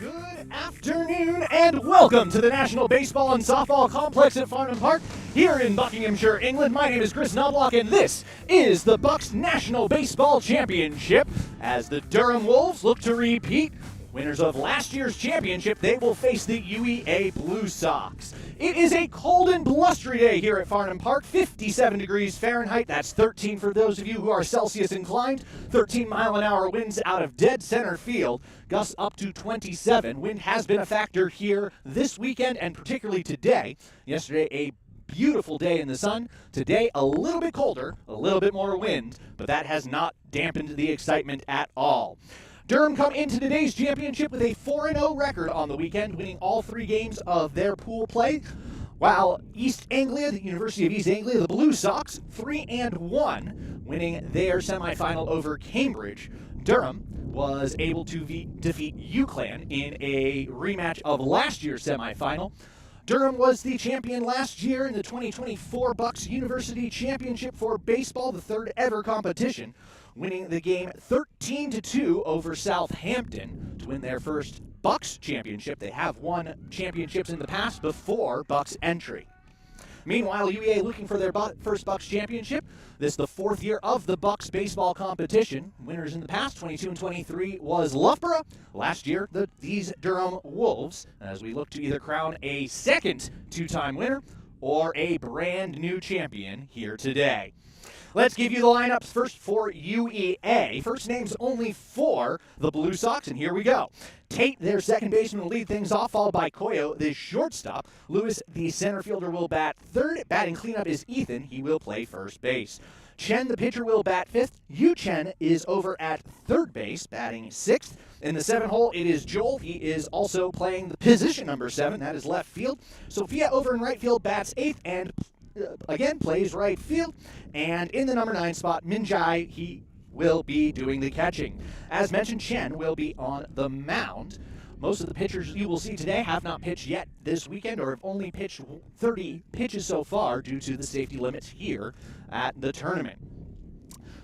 Good afternoon and welcome to the National Baseball and Softball Complex at Farnham Park here in Buckinghamshire, England. My name is Chris Knobloch and this is the BUCS National Baseball Championship. As the Durham Wolves look to repeat, winners of last year's championship, they will face the UEA Blue Sox. It is a cold and blustery day here at Farnham Park, 57 degrees Fahrenheit. That's 13 for those of you who are Celsius inclined. 13-mile-an-hour winds out of dead center field. Gusts up to 27. Wind has been a factor here this weekend and particularly today. Yesterday, a beautiful day in the sun. Today, a little bit colder, a little bit more wind, but that has not dampened the excitement at all. Durham come into today's championship with a 4-0 record on the weekend, winning all 3 games of their pool play, while East Anglia, the University of East Anglia, the Blue Sox, 3-1, winning their semifinal over Cambridge. Durham was able to defeat UCLan in a rematch of last year's semifinal. Durham was the champion last year in the 2024 BUCS University Championship for baseball, the 3rd ever competition, winning the game 13-2 over Southampton to win their first BUCS championship. They have won championships in the past before BUCS entry. Meanwhile, UEA looking for their first BUCS championship. This is the 4th year of the BUCS baseball competition. Winners in the past, 22 and 23, was Loughborough. Last year, these Durham Wolves, as we look to either crown a second 2-time winner or a brand new champion here today. Let's give you the lineups first for UEA. First names only for the Blue Sox, and here we go. Tate, their second baseman, will lead things off, followed by Koyo, the shortstop. Lewis, the center fielder, will bat third. Batting cleanup is Ethan. He will play first base. Chen, the pitcher, will bat fifth. Yu Chen is over at third base, batting sixth. In the 7-hole, it is Joel. He is also playing the position number 7. That is left field. Sophia over in right field bats eighth and again plays right field. And in the number 9 spot, Minjai, he will be doing the catching. As mentioned, Chen will be on the mound. Most of the pitchers you will see today have not pitched yet this weekend or have only pitched 30 pitches so far due to the safety limits here at the tournament.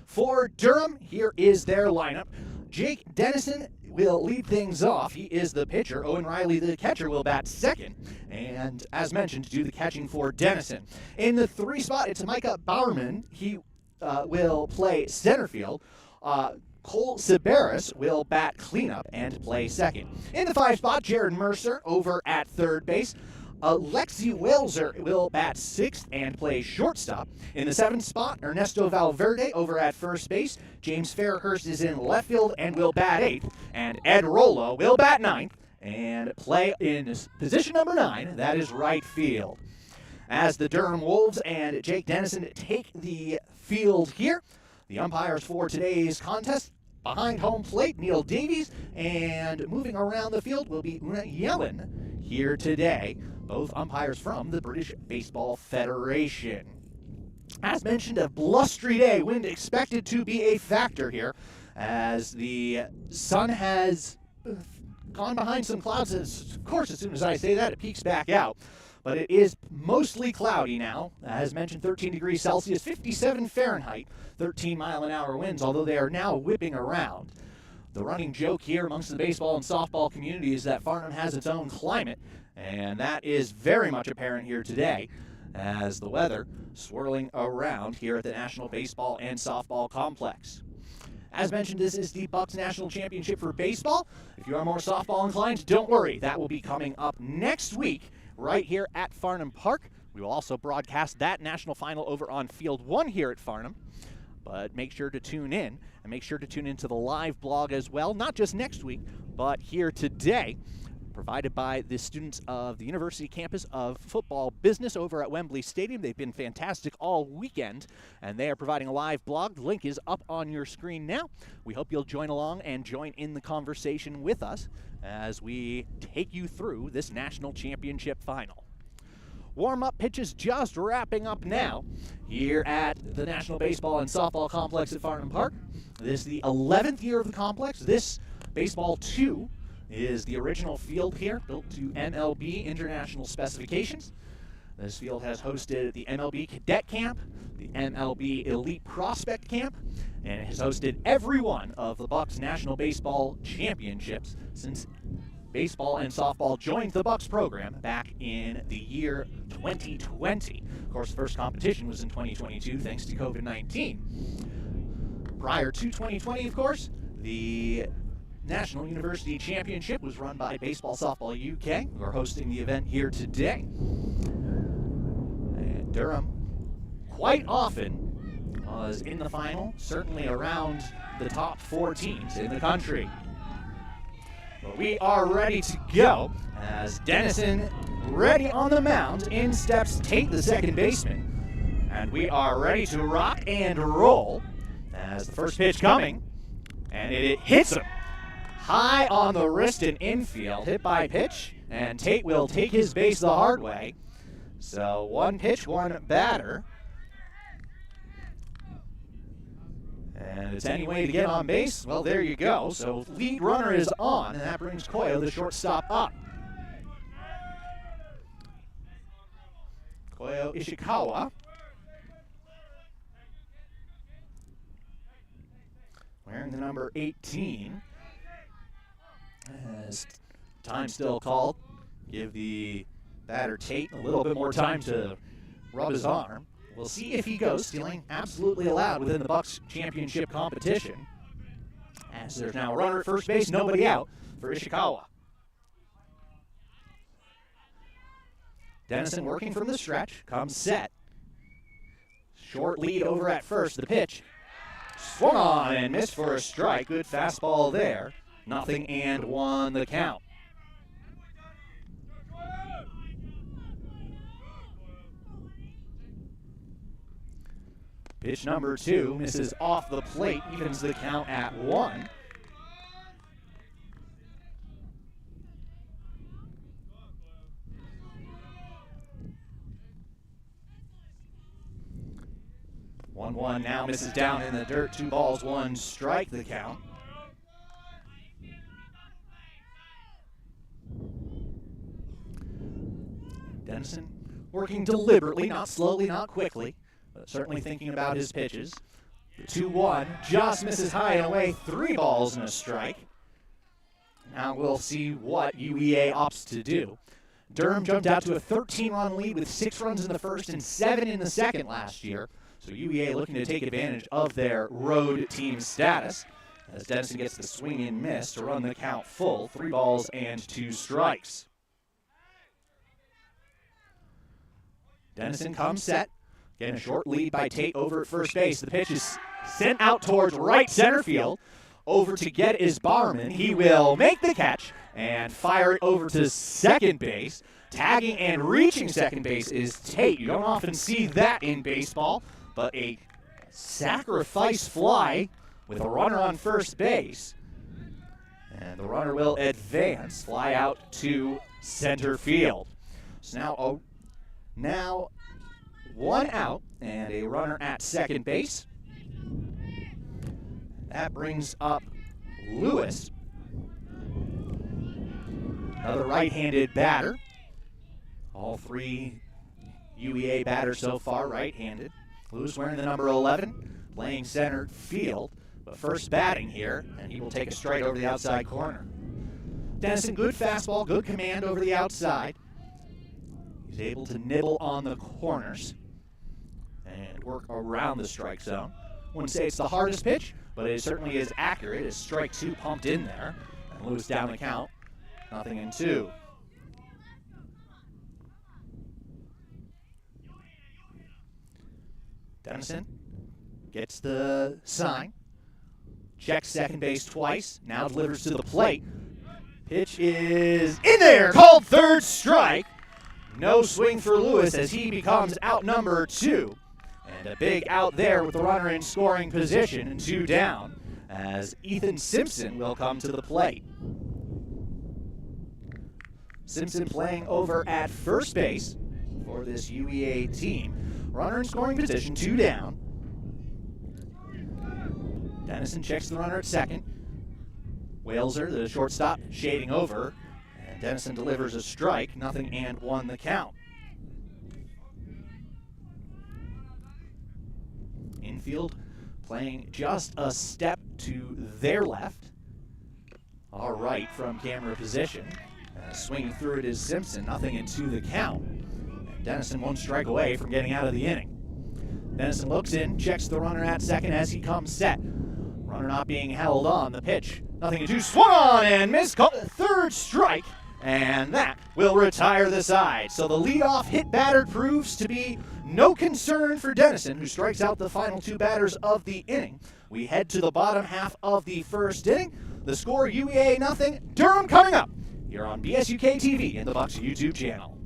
For Durham, here is their lineup. Jake Dennison will lead things off. He is the pitcher. Owen Riley, the catcher, will bat second. And as mentioned, do the catching for Dennison. In the 3 spot, it's Micah Bowerman. He will play center field. Cole Siberis will bat cleanup and play second. In the 5 spot, Jared Mercer over at third base. Alexi Welser will bat 6th and play shortstop. In the 7th spot, Ernesto Valverde over at first base. James Fairhurst is in left field and will bat 8th. And Ed Rollo will bat 9th and play in position number 9. That is right field. As the Durham Wolves and Jake Dennison take the field here, the umpires for today's contest, behind home plate, Neil Davies, and moving around the field will be Una Yellen here today, both umpires from the British Baseball Federation. As mentioned, a blustery day, wind expected to be a factor here, as the sun has gone behind some clouds. Of course, as soon as I say that, it peaks back out. But it is mostly cloudy now. As mentioned, 13 degrees Celsius, 57 Fahrenheit, 13-mile-an-hour winds, although they are now whipping around. The running joke here amongst the baseball and softball community is that Farnham has its own climate, and that is very much apparent here today as the weather swirling around here at the National Baseball and Softball Complex. As mentioned, this is the BUCS National Championship for baseball. If you are more softball inclined, don't worry. That will be coming up next week right here at Farnham Park. We will also broadcast that national final over on Field 1 here at Farnham. But make sure to tune in, and make sure to tune into the live blog as well, not just next week, but here today, provided by the students of the University Campus of Football Business over at Wembley Stadium. They've been fantastic all weekend, and they are providing a live blog. The link is up on your screen now. We hope you'll join along and join in the conversation with us as we take you through this national championship final. Warm-up pitches just wrapping up now here at the National Baseball and Softball Complex at Farnham Park. This is the 11th year of the complex. This Baseball 2 is the original field here, built to MLB international specifications. This field has hosted the MLB Cadet Camp, the MLB Elite Prospect Camp, and it has hosted every one of the BUCS National Baseball Championships since baseball and softball joined the BUCS program back in the year 2020. Of course, the first competition was in 2022 thanks to COVID-19. Prior to 2020, of course, the National University Championship was run by Baseball Softball UK, who are hosting the event here today. And Durham quite often was in the final, certainly around the top 4 teams in the country. But we are ready to go as Dennison ready on the mound. In steps Tate, the second baseman. And we are ready to rock and roll as the first pitch coming. And it hits him high on the wrist and infield. Hit by pitch. And Tate will take his base the hard way. So 1 pitch, 1 batter. And it's any way to get on base. Well, there you go. So lead runner is on, and that brings Koyo, the shortstop, up. Koyo Ishikawa, wearing the number 18. As time still called, give the batter Tate a little bit more time to rub his arm. We'll see if he goes. Stealing absolutely allowed within the BUCS championship competition. As there's now a runner at first base, nobody out for Ishikawa. Dennison working from the stretch, comes set. Short lead over at first. The pitch swung on and missed for a strike. Good fastball there. 0-1 the count. Pitch number 2 misses off the plate, evens the count at 1. One now misses down in the dirt. 2 balls, 1 strike the count. Dennison working deliberately, not slowly, not quickly. But certainly thinking about his pitches. The 2-1 just misses high and away. 3 balls and a strike. Now we'll see what UEA opts to do. Durham jumped out to a 13-run lead with 6 runs in the first and 7 in the second last year. So UEA looking to take advantage of their road team status. As Dennison gets the swing and miss to run the count full. 3 balls and 2 strikes. Dennison comes set. Getting a short lead by Tate over at first base. The pitch is sent out towards right center field. Over to get is Barman. He will make the catch and fire it over to second base. Tagging and reaching second base is Tate. You don't often see that in baseball, but a sacrifice fly with a runner on first base. And the runner will advance, fly out to center field. So now 1 out and a runner at second base. That brings up Lewis. Another right-handed batter. All 3 UEA batters so far right-handed. Lewis wearing the number 11, playing center field. But first batting here, and he will take a strike over the outside corner. Dennison, good fastball, good command over the outside. He's able to nibble on the corners and work around the strike zone. Wouldn't say it's the hardest pitch, but it certainly is accurate. As strike 2 pumped in there, and Lewis down the count, 0-2. Dennison gets the sign, checks second base twice, now delivers to the plate. Pitch is in there, called third strike. No swing for Lewis as he becomes out number 2. And a big out there with the runner in scoring position and 2 down as Ethan Simpson will come to the plate. Simpson playing over at first base for this UEA team. Runner in scoring position, 2 down. Dennison checks the runner at second. Waleser, the shortstop, shading over. And Dennison delivers a strike, 0-1 the count. Infield playing just a step to their left. All far right from camera position. Swinging through it is Simpson, nothing into the count. And Dennison one strike away from getting out of the inning. Dennison looks in, checks the runner at second as he comes set. Runner not being held on the pitch. Nothing to do, swung on and missed. Third strike, and that will retire the side. So the leadoff hit batter proves to be no concern for Dennison, who strikes out the final two batters of the inning. We head to the bottom half of the first inning. The score, UEA nothing. Durham coming up here on BSUK TV and the BUCS YouTube channel.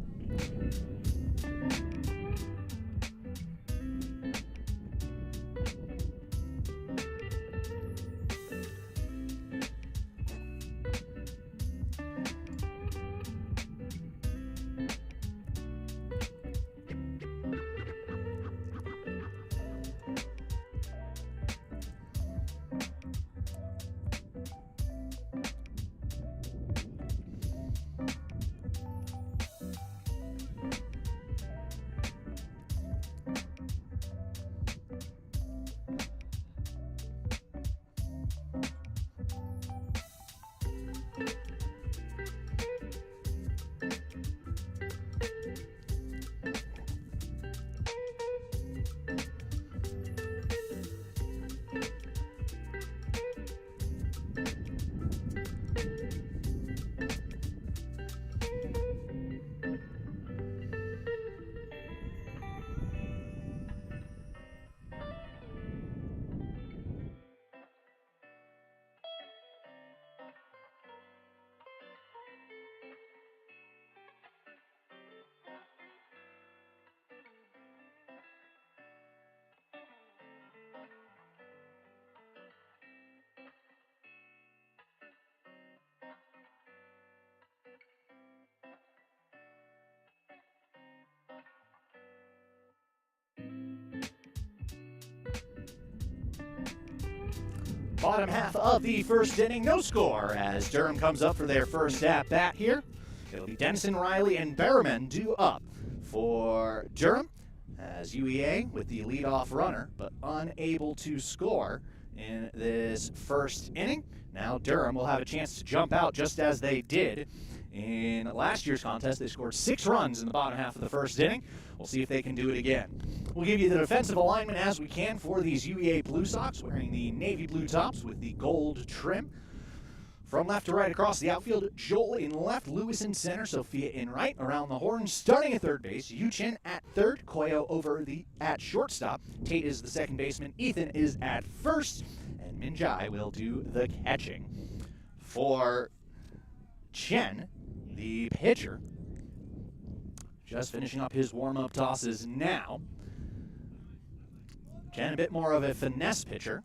Bottom half of the first inning, no score as Durham comes up for their first at-bat here. It'll be Dennison, Riley, and Berriman due up for Durham as UEA with the leadoff runner, but unable to score in this first inning. Now Durham will have a chance to jump out just as they did in last year's contest. They scored 6 runs in the bottom half of the first inning. We'll see if they can do it again. We'll give you the defensive alignment as we can for these UEA Blue Sox, wearing the navy blue tops with the gold trim. From left to right across the outfield, Joel in left, Lewis in center, Sophia in right. Around the horn, starting at third base, Yuchin at third, Koyo over at shortstop. Tate is the second baseman, Ethan is at first, and Minjai will do the catching. For Chen, the pitcher, just finishing up his warm-up tosses now. Chen, a bit more of a finesse pitcher.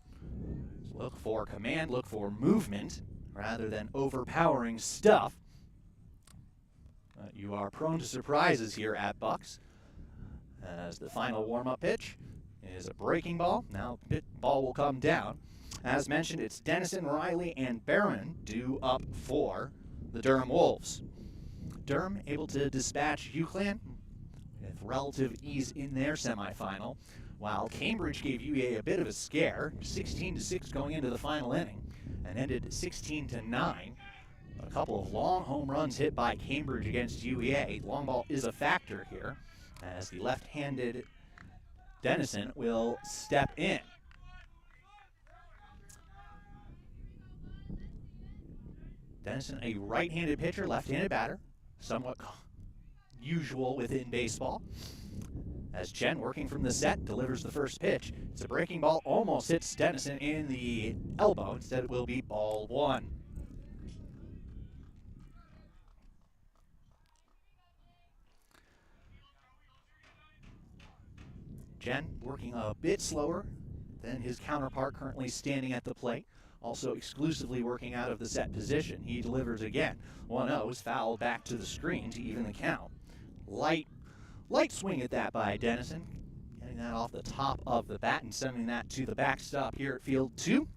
Look for command, look for movement, rather than overpowering stuff. You are prone to surprises here at BUCS, as the final warm-up pitch is a breaking ball. Now ball will come down. As mentioned, it's Dennison, Riley, and Berriman due up for the Durham Wolves. Durham able to dispatch UCLan with relative ease in their semifinal, while Cambridge gave UEA a bit of a scare, 16-6 going into the final inning, and ended 16-9. A couple of long home runs hit by Cambridge against UEA. Long ball is a factor here, as the left-handed Dennison will step in. Dennison, a right-handed pitcher, left-handed batter, somewhat usual within baseball. As Chen, working from the set, delivers the first pitch. It's a breaking ball, almost hits Dennison in the elbow. Instead, it will be ball one. Chen working a bit slower than his counterpart currently standing at the plate. Also exclusively working out of the set position. He delivers again. 1-0 is fouled back to the screen to even the count. Light swing at that by Dennison. Getting that off the top of the bat and sending that to the backstop here at field 2.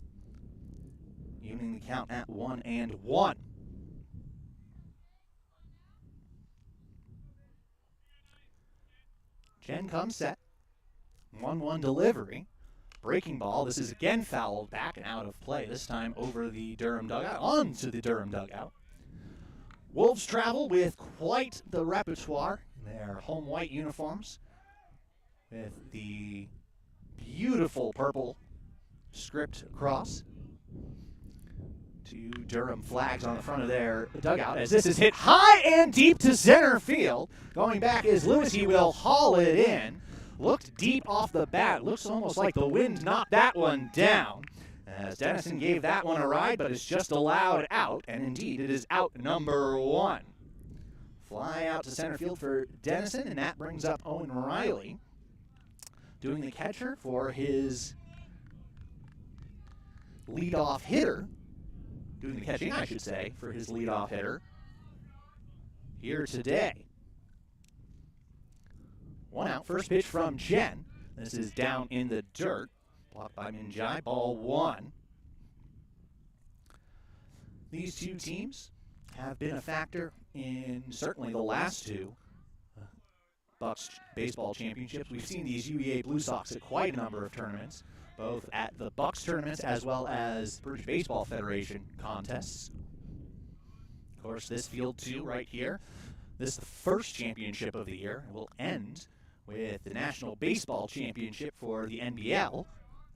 Evening the count at 1-1. Chen comes set. 1-1 delivery. breaking ball. This is again fouled back and out of play, this time over the Durham dugout, onto the Durham dugout. Wolves travel with quite the repertoire in their home white uniforms with the beautiful purple script across. Two Durham flags on the front of their dugout as this is hit high and deep to center field. Going back is Lewis. He will haul it in. Looked deep off the bat. Looks almost like the wind knocked that one down, as Dennison gave that one a ride, but it's just allowed out, and indeed it is out number 1. Fly out to center field for Dennison, and that brings up Owen Riley, doing the catcher for his leadoff hitter. Doing the catching, I should say, for his leadoff hitter here today. 1 out, first pitch from Chen. This is down in the dirt. Blocked by Minjai, ball 1. These two teams have been a factor in certainly the last two BUCS baseball championships. We've seen these UEA Blue Sox at quite a number of tournaments, both at the BUCS tournaments as well as British Baseball Federation contests. Of course, this field two right here, this is the first championship of the year. It will end with the National Baseball Championship for the NBL.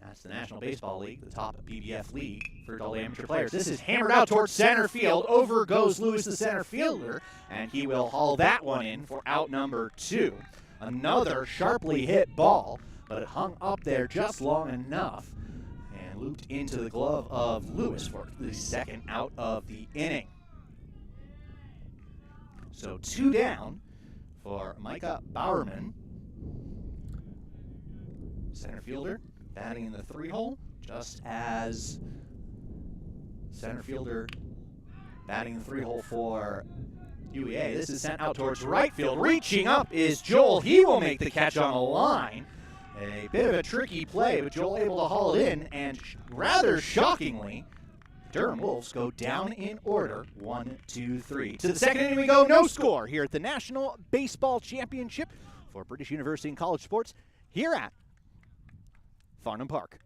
That's the National Baseball League, the top BBF league for adult amateur players. This is hammered out towards center field. Over goes Lewis, the center fielder, and he will haul that one in for out number 2. Another sharply hit ball, but it hung up there just long enough and looped into the glove of Lewis for the second out of the inning. So 2 down for Micah Bowerman. Center fielder batting in the 3-hole, just as center fielder batting in the 3-hole for UEA. This is sent out towards right field. Reaching up is Joel. He will make the catch on a line. A bit of a tricky play, but Joel able to haul it in, and rather shockingly, Durham Wolves go down in order, 1, 2, 3. To the second inning we go, no score here at the National Baseball Championship for British University and College Sports here at Farnham Park.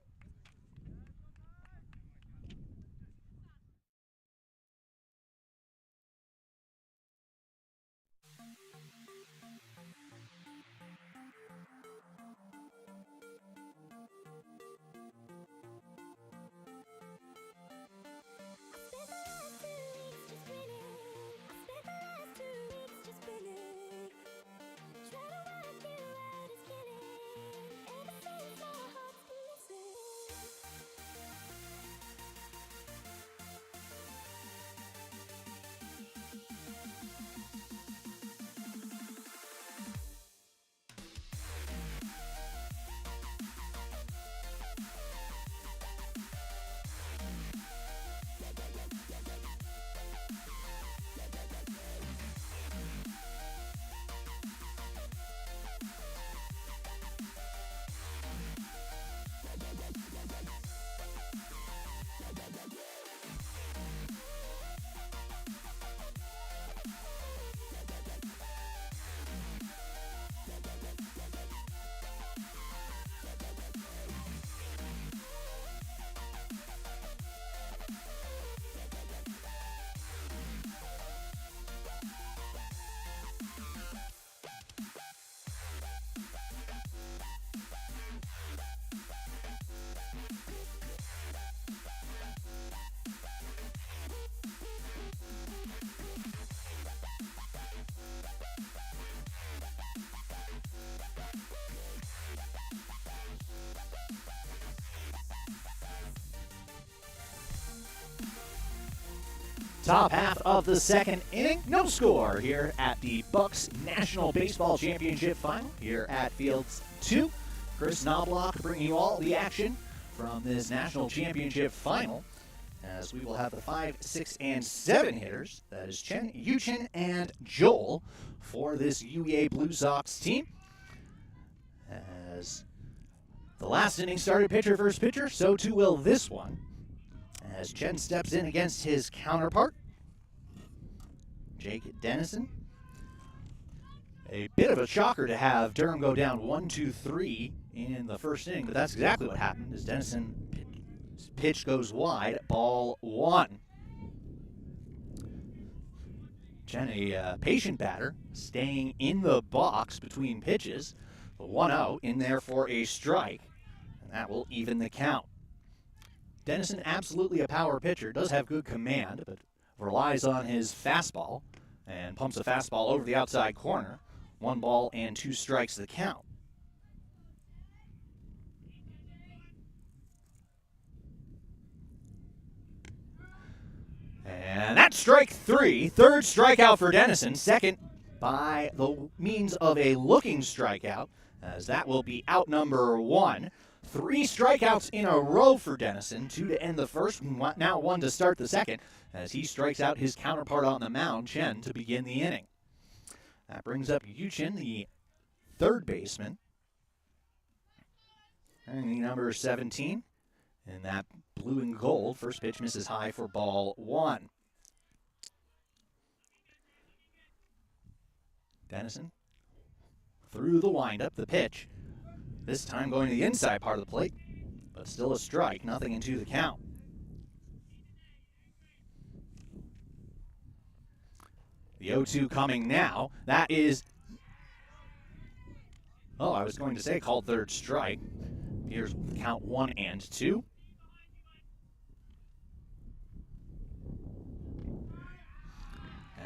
Top half of the second inning, no score here at the BUCS National Baseball Championship Final here at Fields 2. Chris Knobloch bringing you all the action from this National Championship Final, as we will have the 5, 6, and 7 hitters. That is Chen, Yuchen, and Joel for this UEA Blue Sox team. As the last inning started pitcher versus pitcher, so too will this one, as Chen steps in against his counterpart, Jake Dennison. A bit of a shocker to have Durham go down 1-2-3 in the first inning, but that's exactly what happened as Dennison pitch goes wide, ball one. Chen, a patient batter, staying in the box between pitches. The 1-0 in there for a strike, and that will even the count. Dennison, absolutely a power pitcher, does have good command, but relies on his fastball and pumps a fastball over the outside corner. 1 ball and 2 strikes the count. And that's strike 3, third strikeout for Dennison, second by the means of a looking strikeout, as that will be out number 1. 3 strikeouts in a row for Dennison, 2 to end the first, now 1 to start the second, as he strikes out his counterpart on the mound, Chen, to begin the inning. That brings up Yuchin, the third baseman, and the number 17. And that blue and gold, first pitch misses high for ball 1. Dennison through the windup, the pitch. This time going to the inside part of the plate, but still a strike, nothing into the count. The 0-2 coming now. That is, I was going to say called third strike. Here's count 1 and 2.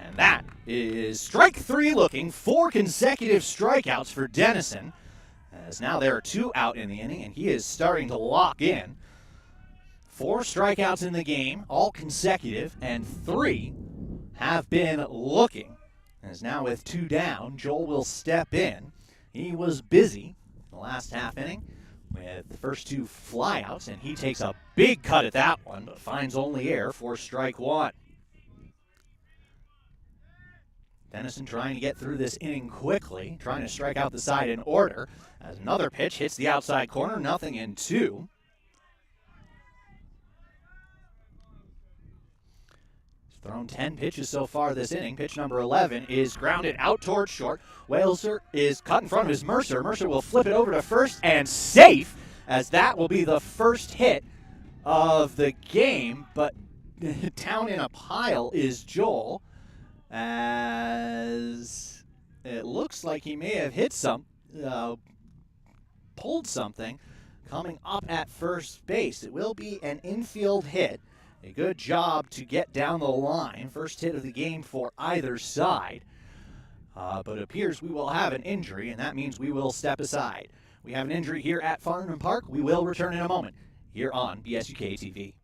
And that is strike 3 looking. 4 consecutive strikeouts for Dennison, as now there are 2 out in the inning, and he is starting to lock in. 4 strikeouts in the game, all consecutive, and 3 have been looking. As now with 2 down, Joel will step in. He was busy the last half inning with the first 2 flyouts, and he takes a big cut at that one, but finds only air for strike 1. Dennison trying to get through this inning quickly, trying to strike out the side in order, as another pitch hits the outside corner, nothing in 2. He's thrown 10 pitches so far this inning. Pitch number 11 is grounded out towards short. Whalser is cut in front of his Mercer. Mercer will flip it over to first and safe, as that will be the first hit of the game, but down in a pile is Joel, as it looks like he may have hit pulled something coming up at first base. It will be an infield hit. A good job to get down the line. First hit of the game for either side. But it appears we will have an injury, and that means we will step aside. We have an injury here at Farnham Park. We will return in a moment here on BSUK TV.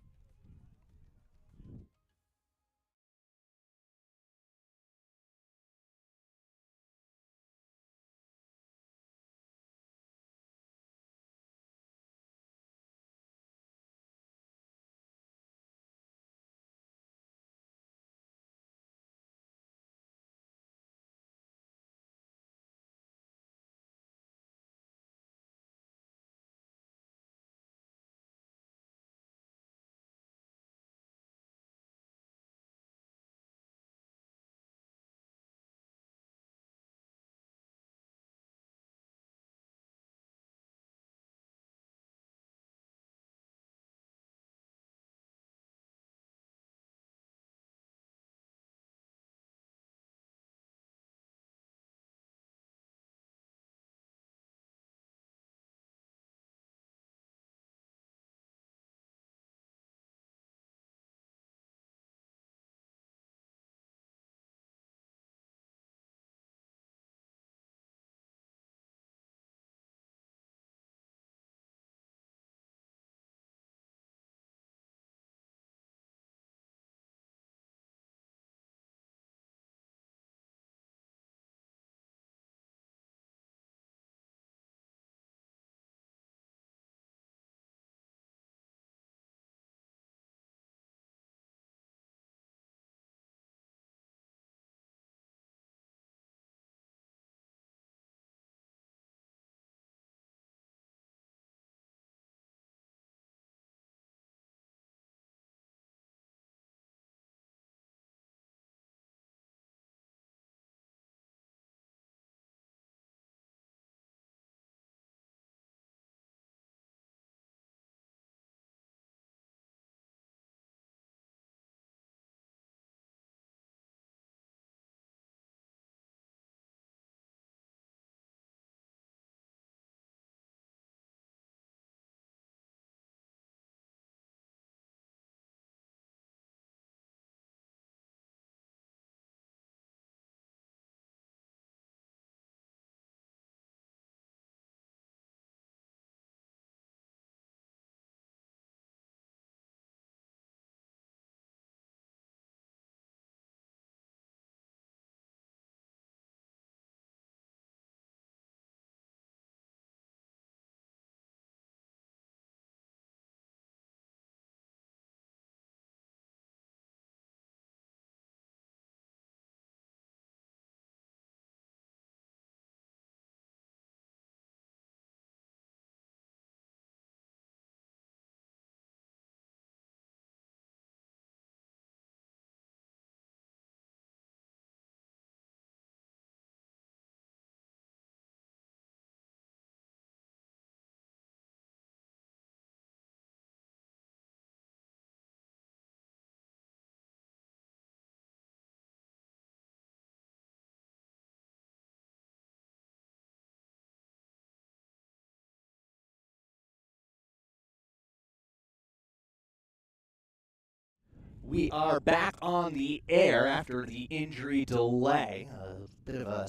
We are back on the air after the injury delay. A bit of a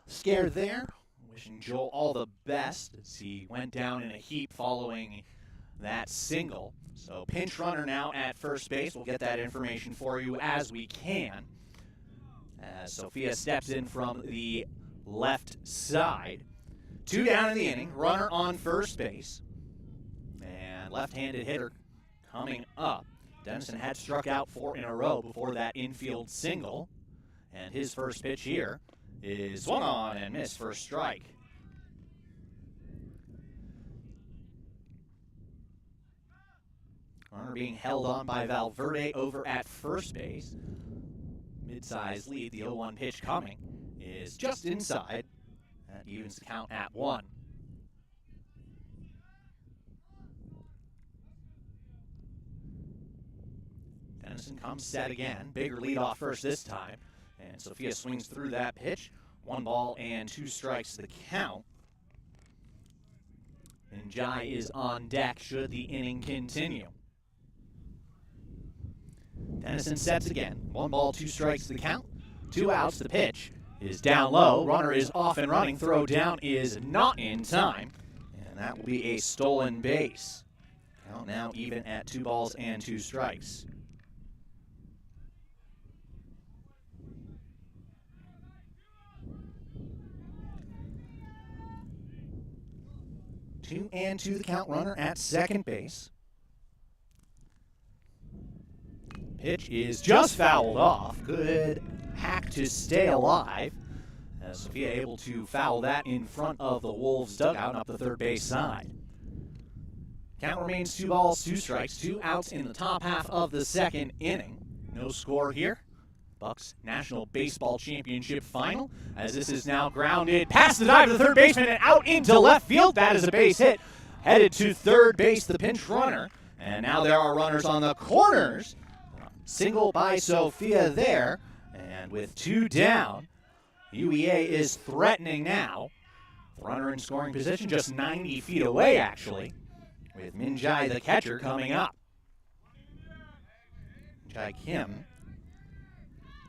scare there. Wishing Joel all the best as he went down in a heap following that single. So pinch runner now at first base. We'll get that information for you as we can. As Sophia steps in from the left side. 2 down in the inning. Runner on first base. And left-handed hitter coming up. Dennison had struck out 4 in a row before that infield single. And his first pitch here is swung on and missed for a strike. Runner being held on by Valverde over at first base. Mid-size lead, the 0-1 pitch coming, is just inside. That evens the count at 1. Dennison comes set again. Bigger lead off first this time. And Sophia swings through that pitch. 1 ball and 2 strikes the count. And Jai is on deck should the inning continue. Dennison sets again. 1 ball, 2 strikes the count. 2 outs. The pitch is down low. Runner is off and running. Throw down is not in time. And that will be a stolen base. Count now even at 2 balls and 2 strikes. Two and 2 the count, runner at second base. Pitch is just fouled off. Good hack to stay alive. As Sophia able to foul that in front of the Wolves dugout and up the third base side. Count remains 2 balls, 2 strikes, 2 outs in the top half of the second inning. No score here. BUCS National Baseball Championship Final, as this is now grounded past the dive of the third baseman and out into left field. That is a base hit. Headed to third base, the pinch runner. And now there are runners on the corners. Single by Sophia there. And with 2 down, UEA is threatening now. Runner in scoring position, just 90 feet away actually, with Minjai the catcher coming up. Jai Kim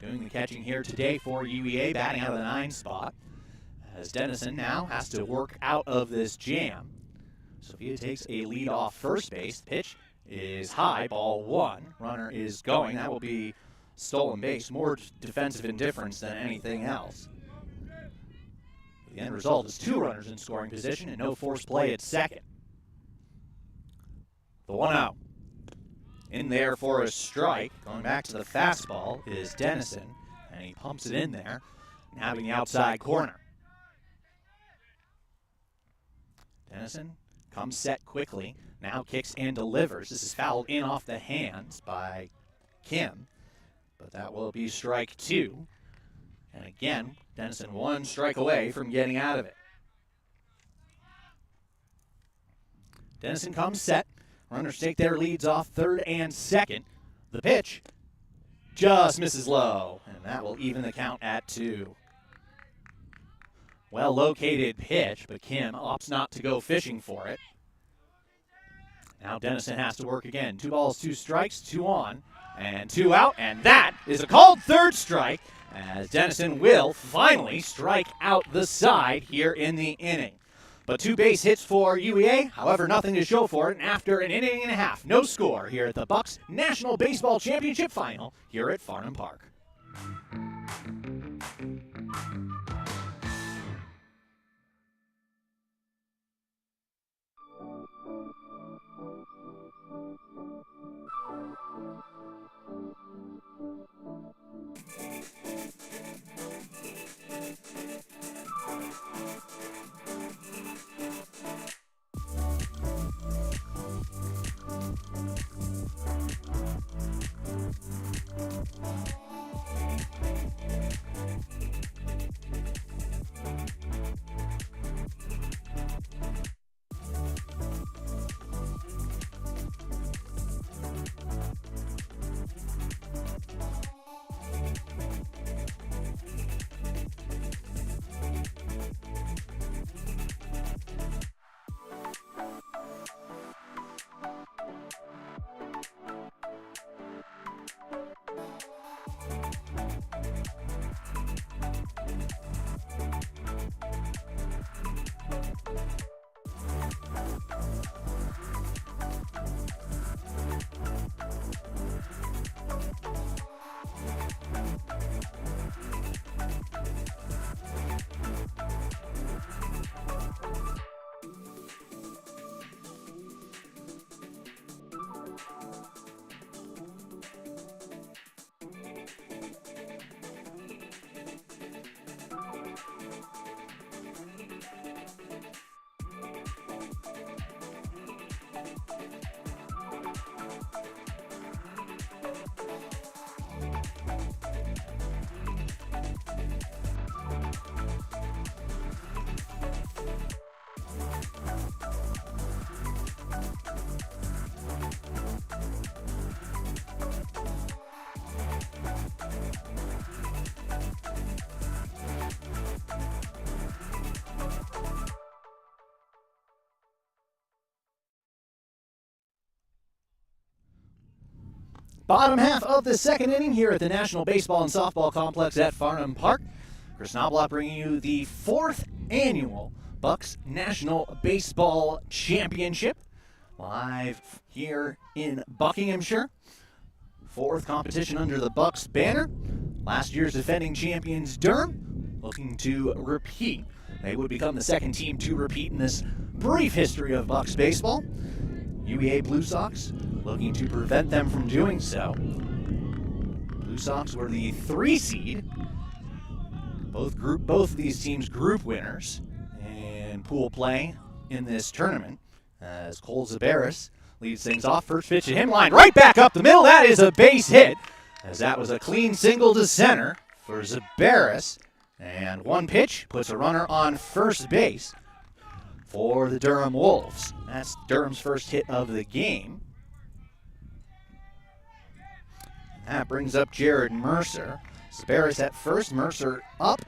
doing the catching here today for UEA, batting out of the 9 spot. As Dennison now has to work out of this jam. Sophia takes a lead off first base. Pitch is high, ball 1. Runner is going. That will be stolen base. More defensive indifference than anything else. The end result is 2 runners in scoring position and no forced play at second. The 1-0. In there for a strike, going back to the fastball, is Dennison, and he pumps it in there, nabbing the outside corner. Dennison comes set quickly, now kicks and delivers. This is fouled in off the hands by Kim, but that will be strike 2. And again, Dennison 1 strike away from getting out of it. Dennison comes set. Runners take their leads off third and second. The pitch just misses low, and that will even the count at 2. Well-located pitch, but Kim opts not to go fishing for it. Now Dennison has to work again. 2 balls, 2 strikes, 2 on, and 2 out, and that is a called third strike, as Dennison will finally strike out the side here in the inning. But 2 base hits for UEA, however, nothing to show for it. And after an inning and a half, no score here at the BUCS National Baseball Championship Final here at Farnham Park. Bottom half of the second inning here at the National Baseball and Softball Complex at Farnham Park. Chris Knobloch bringing you the 4th annual BUCS National Baseball Championship. Live here in Buckinghamshire. 4th competition under the BUCS banner. Last year's defending champions Durham looking to repeat. They would become the 2nd team to repeat in this brief history of BUCS baseball. UEA Blue Sox looking to prevent them from doing so. Blue Sox were the 3 seed. Both of these teams group winners in pool play in this tournament. As Cole Zabaris leads things off. First pitch at him, line right back up the middle. That is a base hit, as that was a clean single to center for Zabaris. And one pitch puts a runner on first base for the Durham Wolves. That's Durham's first hit of the game. That brings up Jared Mercer. Zabaris at first, Mercer up.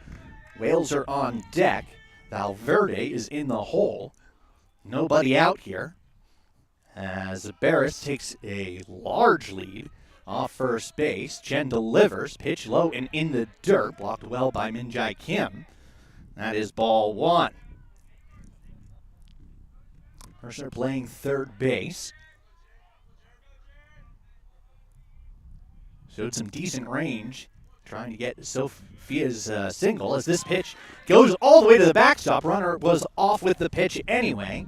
Wales are on deck. Valverde is in the hole. Nobody out here, as Zabaris takes a large lead off first base. Chen delivers, pitch low and in the dirt, blocked well by Minjai Kim. That is ball 1. Mercer playing third base. Showed some decent range, trying to get Sophia's single, as this pitch goes all the way to the backstop. Runner was off with the pitch anyway.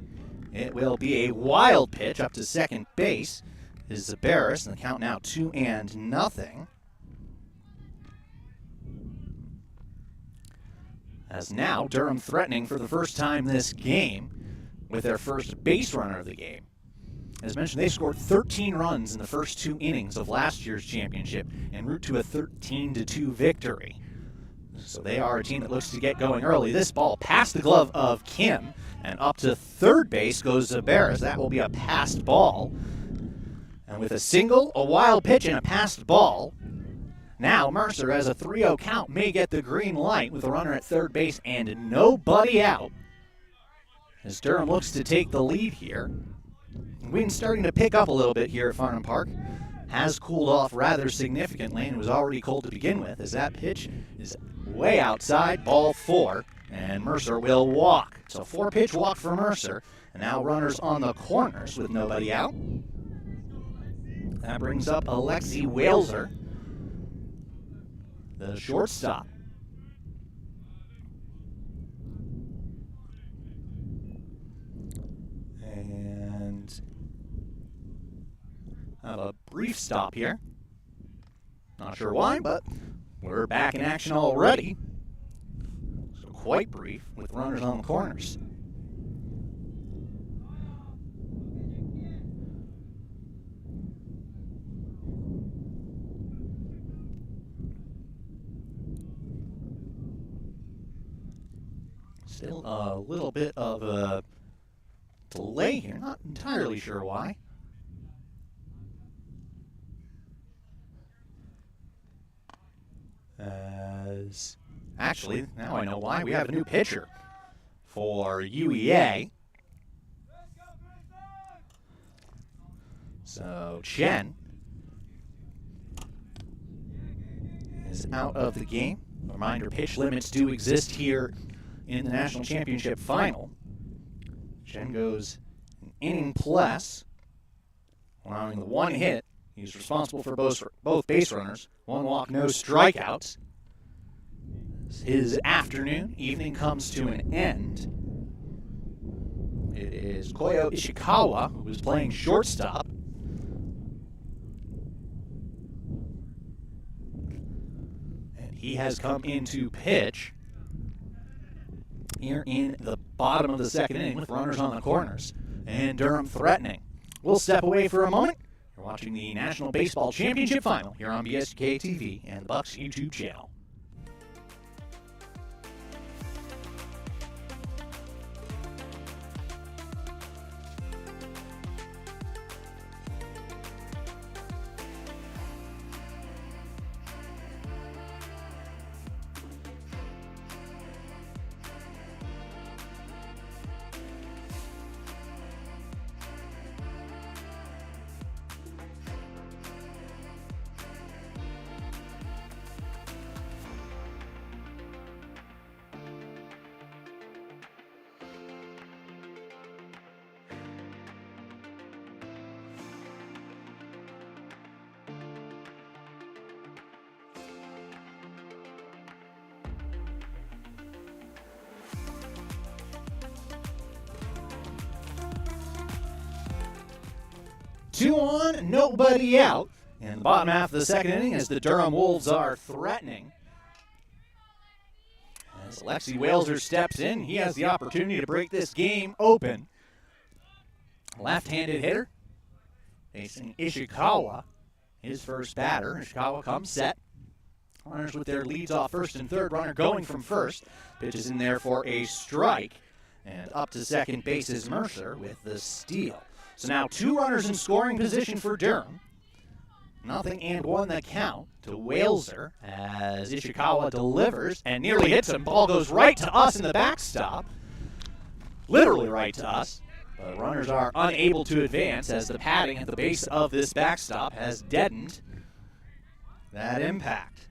It will be a wild pitch up to second base. Is Zabaris, and the count now 2-0. As now Durham threatening for the first time this game with their first base runner of the game. As mentioned, they scored 13 runs in the first 2 innings of last year's championship en route to a 13-2 victory. So they are a team that looks to get going early. This ball past the glove of Kim, and up to third base goes Zabaris. That will be a passed ball. And with a single, a wild pitch, and a passed ball, now Mercer, as a 3-0 count, may get the green light with a runner at third base and nobody out, as Durham looks to take the lead here. Wind starting to pick up a little bit here at Farnham Park. Has cooled off rather significantly, and it was already cold to begin with, as that pitch is way outside, ball 4, and Mercer will walk. So 4-pitch walk for Mercer, and now runners on the corners with nobody out. That brings up Alexi Waleser, the shortstop. And have a brief stop here. Not sure why, but we're back in action already. So quite brief with runners on the corners. Still a little bit of a delay here, not entirely sure why. As actually, now I know why. We have a new pitcher for UEA. So Chen is out of the game. Reminder, pitch limits do exist here in the National Championship Final. Chen goes an inning plus, allowing the 1 hit. He's responsible for both base runners. 1 walk, no strikeouts. His evening comes to an end. It is Koyo Ishikawa, who is playing shortstop. And he has come into pitch here in the bottom of the second inning with runners on the corners. And Durham threatening. We'll step away for a moment. You're watching the National Baseball Championship Final here on BSK TV and the BUCS YouTube channel. Two on, nobody out. In the bottom half of the second inning, as the Durham Wolves are threatening. As Alexi Waleser steps in, he has the opportunity to break this game open. Left-handed hitter facing Ishikawa, his first batter. Ishikawa comes set. Runners with their leads off first and third. Runner going from first. Pitches in there for a strike. And up to second base is Mercer with the steal. So now two runners in scoring position for Durham. 0-1 the count to Waleser as Ishikawa delivers and nearly hits him. Ball goes right to us in the backstop. Literally right to us. But runners are unable to advance as the padding at the base of this backstop has deadened that impact.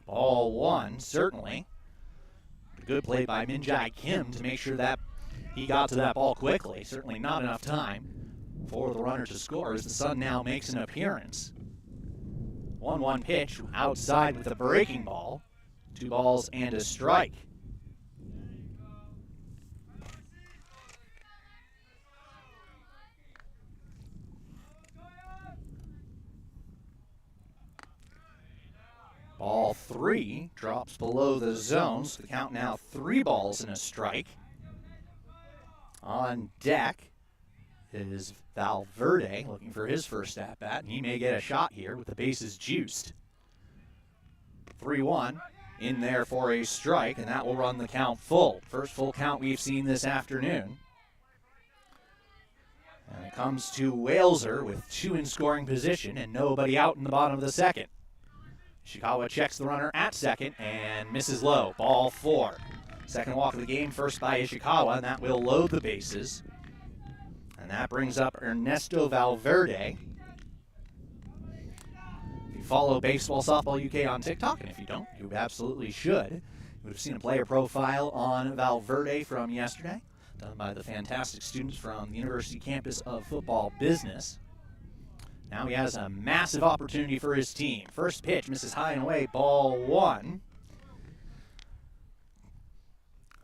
Ball one, certainly. A good play by Min-Jae Kim to make sure that he got to that ball quickly. Certainly not enough time for the runner to score as the Sun now makes an appearance. 1-1 pitch outside with a breaking ball. 2 balls and a strike. Ball 3 drops below the zone, so the count now 3 balls and a strike. On deck is Valverde looking for his first at-bat, and he may get a shot here with the bases juiced. 3-1 in there for a strike, and that will run the count full. First full count we've seen this afternoon. And it comes to Waleser with 2 in scoring position and nobody out in the bottom of the second. Ishikawa checks the runner at second and misses low. Ball 4. Second walk of the game, first by Ishikawa, and that will load the bases. And that brings up Ernesto Valverde. If you follow Baseball Softball UK on TikTok, and if you don't, you absolutely should. You would have seen a player profile on Valverde from yesterday, done by the fantastic students from the University Campus of Football Business. Now he has a massive opportunity for his team. First pitch misses high and away, ball 1.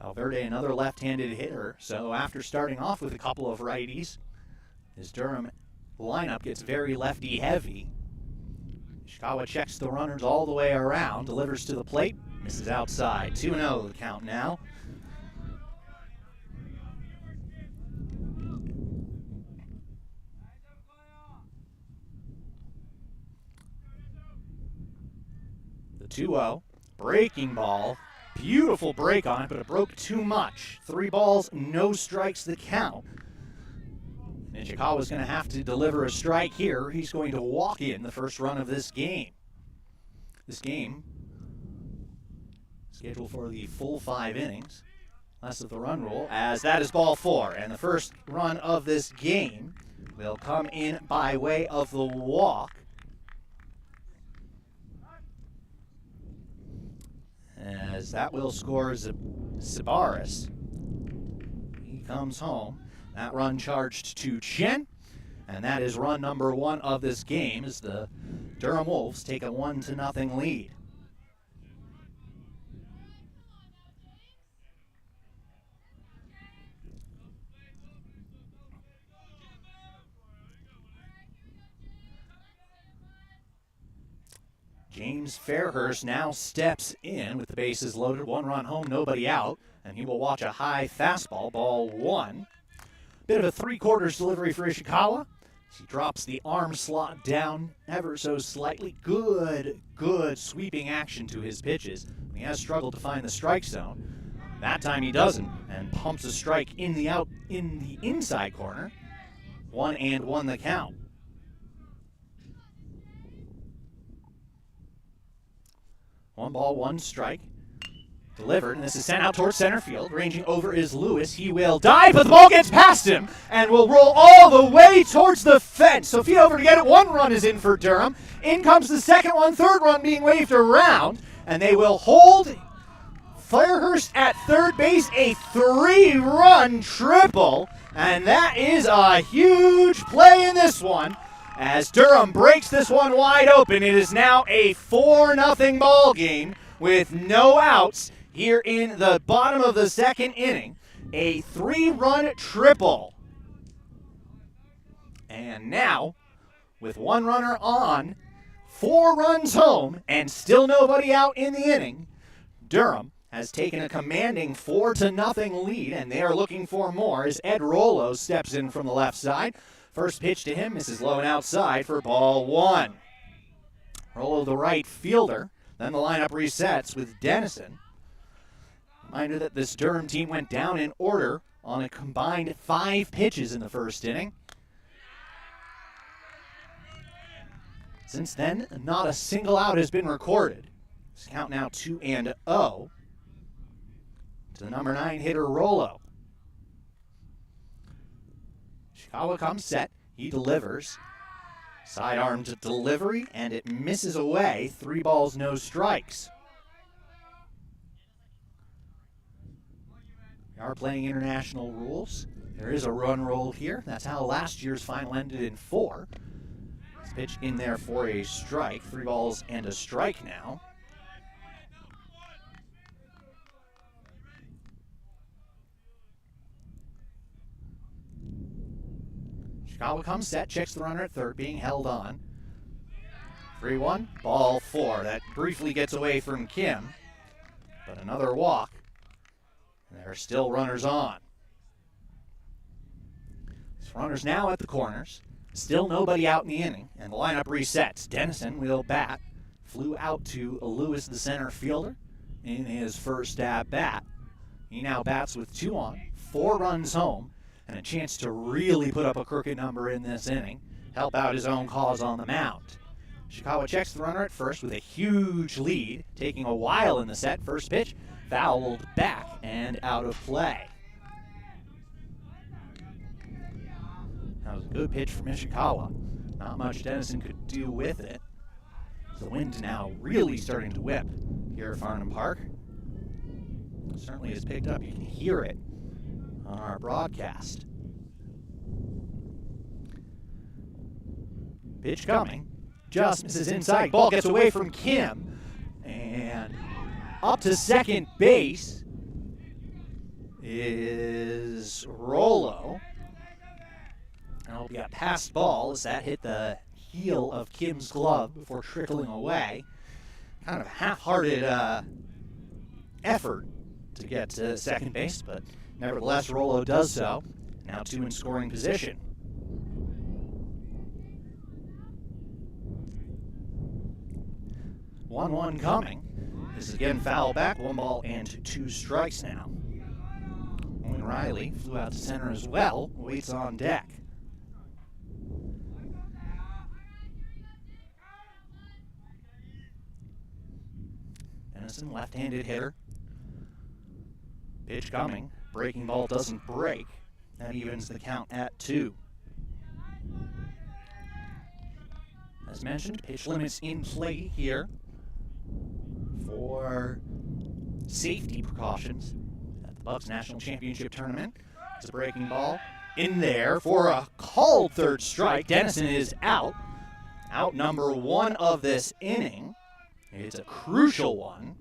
Valverde, another left-handed hitter, so after starting off with a couple of righties, his Durham lineup gets very lefty-heavy. Ishikawa checks the runners all the way around, delivers to the plate, misses outside. 2-0 the count now. The 2-0, breaking ball. Beautiful break on it, but it broke too much. 3 balls, no strikes the count. And Ishikawa's going to have to deliver a strike here. He's going to walk in the first run of this game. This game scheduled for the full 5 innings. Less of the run rule, as that is ball 4. And the first run of this game will come in by way of the walk. As that will score Sabaris. He comes home. That run charged to Chen. And that is run number 1 of this game as the Durham Wolves take a 1-0 lead. James Fairhurst now steps in with the bases loaded, 1 run home, nobody out, and he will watch a high fastball, ball 1. Bit of a three-quarters delivery for Ishikawa. He drops the arm slot down ever so slightly. Good sweeping action to his pitches. He has struggled to find the strike zone. That time he doesn't, and pumps a strike in the inside corner. 1-1 the count. One ball, one strike. Delivered, and this is sent out towards center field. Ranging over is Lewis. He will dive, but the ball gets past him and will roll all the way towards the fence. Sophia over to get it. One run is in for Durham. In comes the second one, third run being waved around, and they will hold Firehurst at third base, a 3-run triple, and that is a huge play in this one. As Durham breaks this one wide open, it is now a 4-0 ball game with no outs here in the bottom of the second inning. A 3-run triple. And now, with one runner on, 4 runs home, and still nobody out in the inning, Durham has taken a commanding 4-0 lead, and they are looking for more as Ed Rollo steps in from the left side. First pitch to him, misses low and outside for ball 1. Rollo, the right fielder. Then the lineup resets with Dennison. Reminder that this Durham team went down in order on a combined 5 pitches in the first inning. Since then, not a single out has been recorded. This count now 2-0 to the number 9 hitter Rollo. Ishikawa comes set. He delivers. Sidearmed delivery, and it misses away. 3 balls, no strikes. We are playing international rules. There is a run roll here. That's how last year's final ended in 4. This pitch in there for a strike. 3 balls and a strike now. Ishikawa comes set, checks the runner at third, being held on. 3-1, ball 4. That briefly gets away from Kim, but another walk. And there are still runners on. So runners now at the corners. Still nobody out in the inning, and the lineup resets. Dennison will bat. Flew out to Lewis, the center fielder, in his first at bat. He now bats with 2 on, 4 runs home, and a chance to really put up a crooked number in this inning, help out his own cause on the mound. Ishikawa checks the runner at first with a huge lead, taking a while in the set. First pitch, fouled back and out of play. That was a good pitch from Ishikawa. Not much Dennison could do with it. The wind now really starting to whip here at Farnham Park. It certainly has picked up. You can hear it on our broadcast. Pitch coming. Just misses inside. Ball gets away from Kim. And up to second base is Rollo. And it'll be a passed ball as that hit the heel of Kim's glove before trickling away. Kind of half-hearted effort to get to second base, but nevertheless, Rollo does so. Now 2 in scoring position. One coming. This is again foul back. 1 ball and 2 strikes now. Owen Riley flew out to center as well. Waits on deck. Dennison, left-handed hitter. Pitch coming. Breaking ball doesn't break. That evens the count at 2. As mentioned, pitch limits in play here for safety precautions at the BUCS National Championship Tournament. It's a breaking ball in there for a called third strike. Dennison is out. Out number 1 of this inning. It's a crucial one.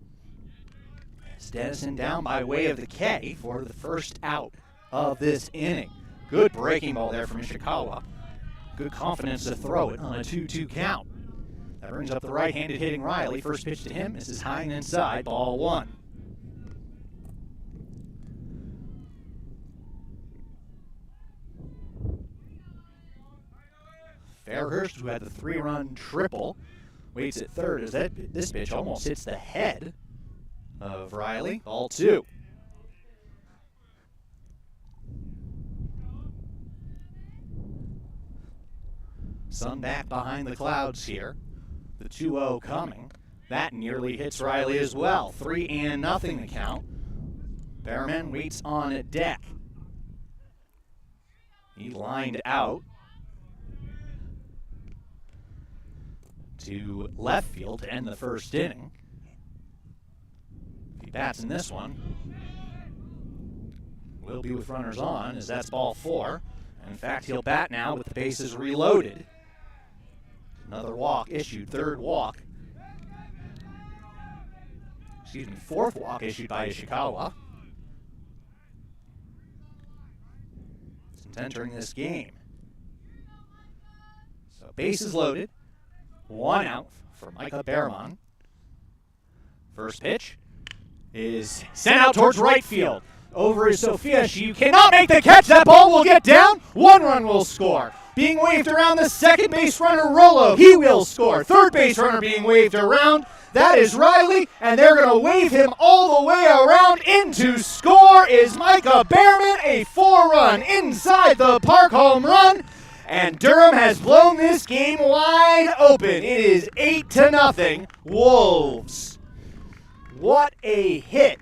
It's Dennison down by way of the K for the first out of this inning. Good breaking ball there from Ishikawa. Good confidence to throw it on a 2-2 count. That brings up the right-handed hitting Riley. First pitch to him. This is high and inside. Ball 1. Fairhurst, who had the 3-run triple, waits at third as this pitch almost hits the head of Riley. Ball 2. Sun back behind the clouds here. The 2-0 coming. That nearly hits Riley as well. 3-0 the count. Behrman waits on deck. He lined out to left field to end the first inning. If he bats in this one, will be with runners on, as that's ball 4. And in fact, he'll bat now with the bases reloaded. Another walk issued, third walk. Excuse me, fourth walk issued by Ishikawa. Since entering this game. So bases loaded. 1 out for Micah Behrman. First pitch is sent out towards right field. Over is Sophia. She cannot make the catch. That ball will get down. 1 run will score. Being waved around, the second base runner, Rollo. He will score. Third base runner being waved around. That is Riley, and they're going to wave him all the way around. Into score is Micah Behrman. A 4-run inside the park home run. And Durham has blown this game wide open. It is 8-0 Wolves. What a hit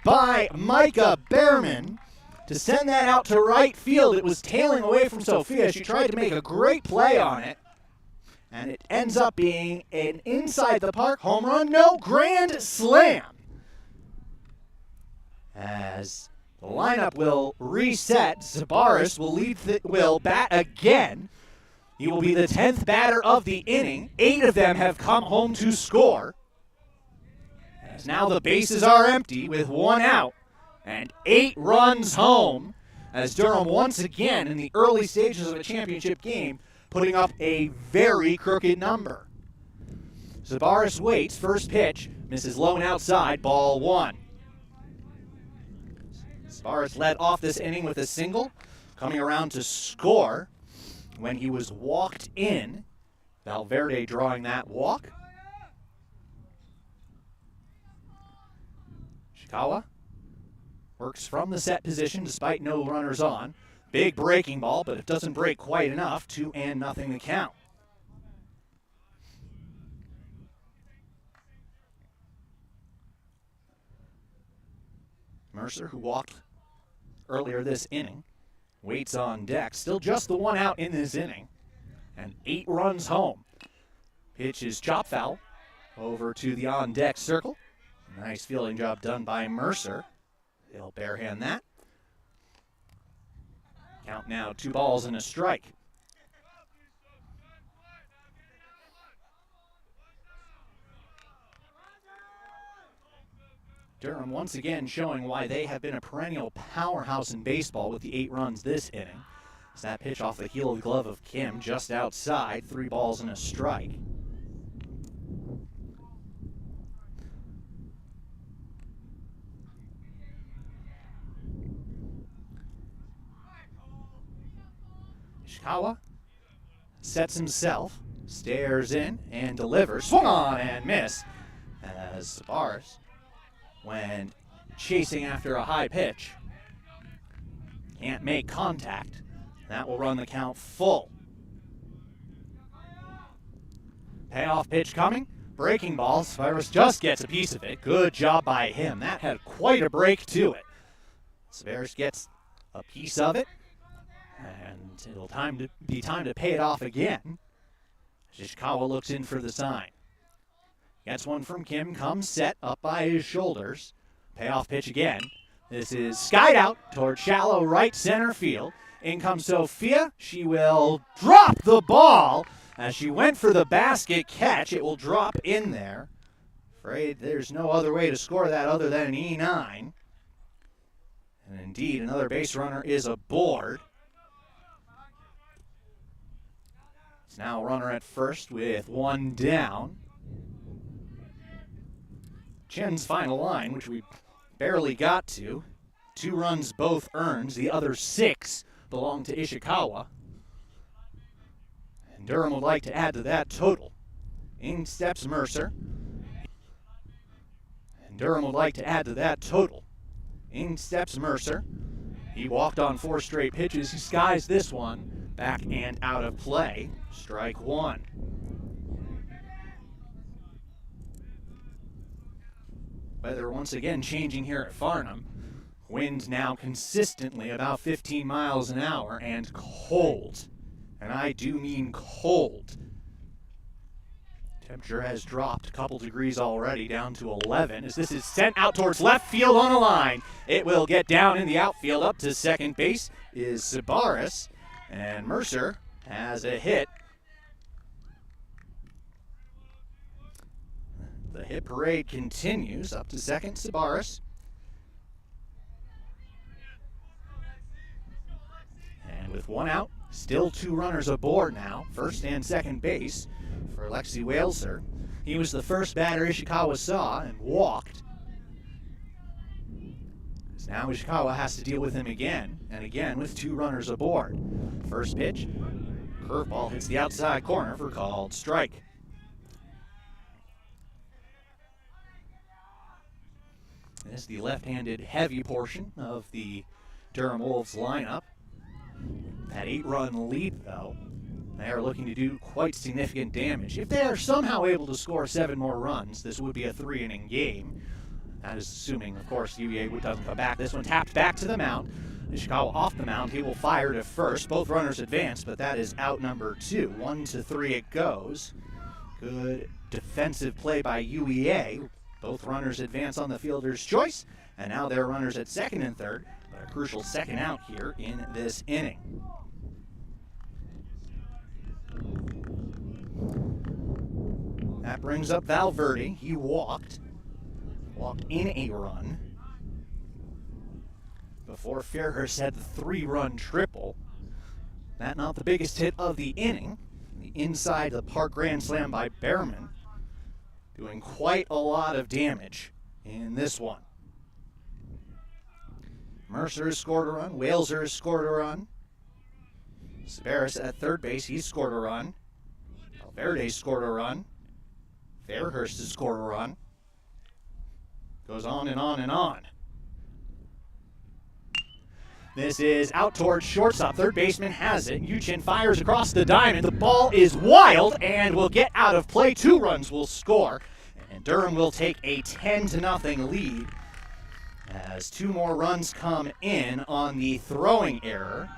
by Micah Behrman to send that out to right field. It was tailing away from Sophia. She tried to make a great play on it. And it ends up being an inside the park home run. No, grand slam. As the lineup will reset, Zabaris will bat again. He will be the 10th batter of the inning. 8 of them have come home to score. As now the bases are empty with 1 out and 8 runs home, as Durham once again in the early stages of a championship game putting up a very crooked number. Zabaris waits, first pitch, misses low and outside, ball 1. Zabaris led off this inning with a single, coming around to score when he was walked in. Valverde drawing that walk. Ishikawa works from the set position despite no runners on. Big breaking ball, but it doesn't break quite enough. 2-0 the count. Mercer, who walked earlier this inning, waits on deck. Still just the 1 out in this inning. And 8 runs home. Pitch is chop foul over to the on-deck circle. Nice fielding job done by Mercer. He'll barehand that. Count now 2 balls and a strike. Durham once again showing why they have been a perennial powerhouse in baseball with the 8 runs this inning. It's that pitch off the heel of the glove of Kim just outside. 3 balls and a strike. Ishikawa sets himself, stares in, and delivers. Swung on and miss as Zabaris, when chasing after a high pitch, can't make contact. That will run the count full. Payoff pitch coming. Breaking ball. Zabaris just gets a piece of it. Good job by him. That had quite a break to it. Zabaris gets a piece of it. And it'll be time to pay it off again. Ishikawa looks in for the sign. Gets one from Kim, comes set up by his shoulders. Payoff pitch again. This is skied out toward shallow right center field. In comes Sophia. She will drop the ball as she went for the basket catch. It will drop in there. Afraid there's no other way to score that other than an E9. And indeed, another base runner is aboard. It's now a runner at first with 1 down. Chen's final line, which we barely got to. 2 runs both earned. The other 6 belong to Ishikawa. Durham would like to add to that total. In steps Mercer. And Durham would like to add to that total. In steps Mercer. He walked on 4 straight pitches. He skies this one. Back and out of play. Strike 1. Weather once again changing here at Farnham. Wind now consistently about 15 miles an hour and cold. And I do mean cold. Temperature has dropped a couple degrees already, down to 11, as this is sent out towards left field on a line. It will get down in the outfield. Up to second base is Sabaris, and Mercer has a hit. The hit parade continues. Up to second, Sabaris. And with 1 out, still 2 runners aboard now, first and second base for Lexi Waleser. He was the first batter Ishikawa saw and walked. As now Ishikawa has to deal with him again, and again with 2 runners aboard. First pitch, curveball hits the outside corner for called strike. This is the left-handed heavy portion of the Durham Wolves lineup. That 8-run lead, though, they are looking to do quite significant damage. If they are somehow able to score 7 more runs, this would be a 3-inning game. That is assuming, of course, UVA doesn't come back. This one tapped back to the mound. Ishikawa off the mound. He will fire to first. Both runners advance, but that is out number 2. 1-3 it goes. Good defensive play by UEA. Both runners advance on the fielder's choice, and now they're runners at second and third. But a crucial second out here in this inning. That brings up Valverde. He walked in a run before Fairhurst had the 3-run triple. That not the biggest hit of the inning. The inside the park grand slam by Behrman, doing quite a lot of damage in this one. Mercer has scored a run. Waleser has scored a run. Sabaris at third base, he's scored a run. Valverde scored a run. Fairhurst has scored a run. Goes on and on and on. This is out towards shortstop. Third baseman has it. Yuchin fires across the diamond. The ball is wild and will get out of play. 2 runs will score. And Durham will take a 10-0 lead as 2 more runs come in on the throwing error.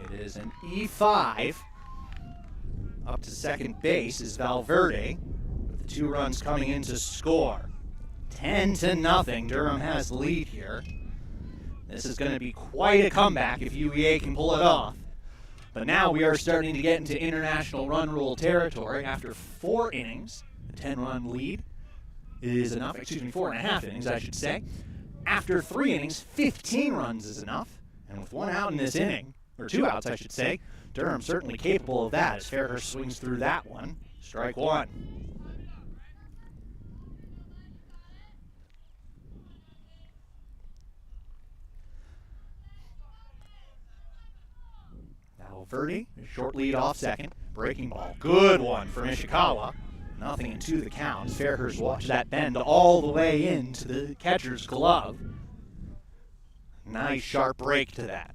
It is an E5. Up to second base is Valverde, with the 2 runs coming in to score. 10-0. Durham has the lead here. This is going to be quite a comeback if UEA can pull it off. But now we are starting to get into international run rule territory. After 4 innings, a 10-run lead is enough. 4.5 innings, I should say. After 3 innings, 15 runs is enough. And with 1 out in this inning, or 2 outs, I should say, Durham certainly capable of that as Fairhurst swings through that one. Strike 1. Valverde, short lead off second. Breaking ball. Good one from Ishikawa. 0-2 the count. Fairhurst watched that bend all the way into the catcher's glove. Nice sharp break to that.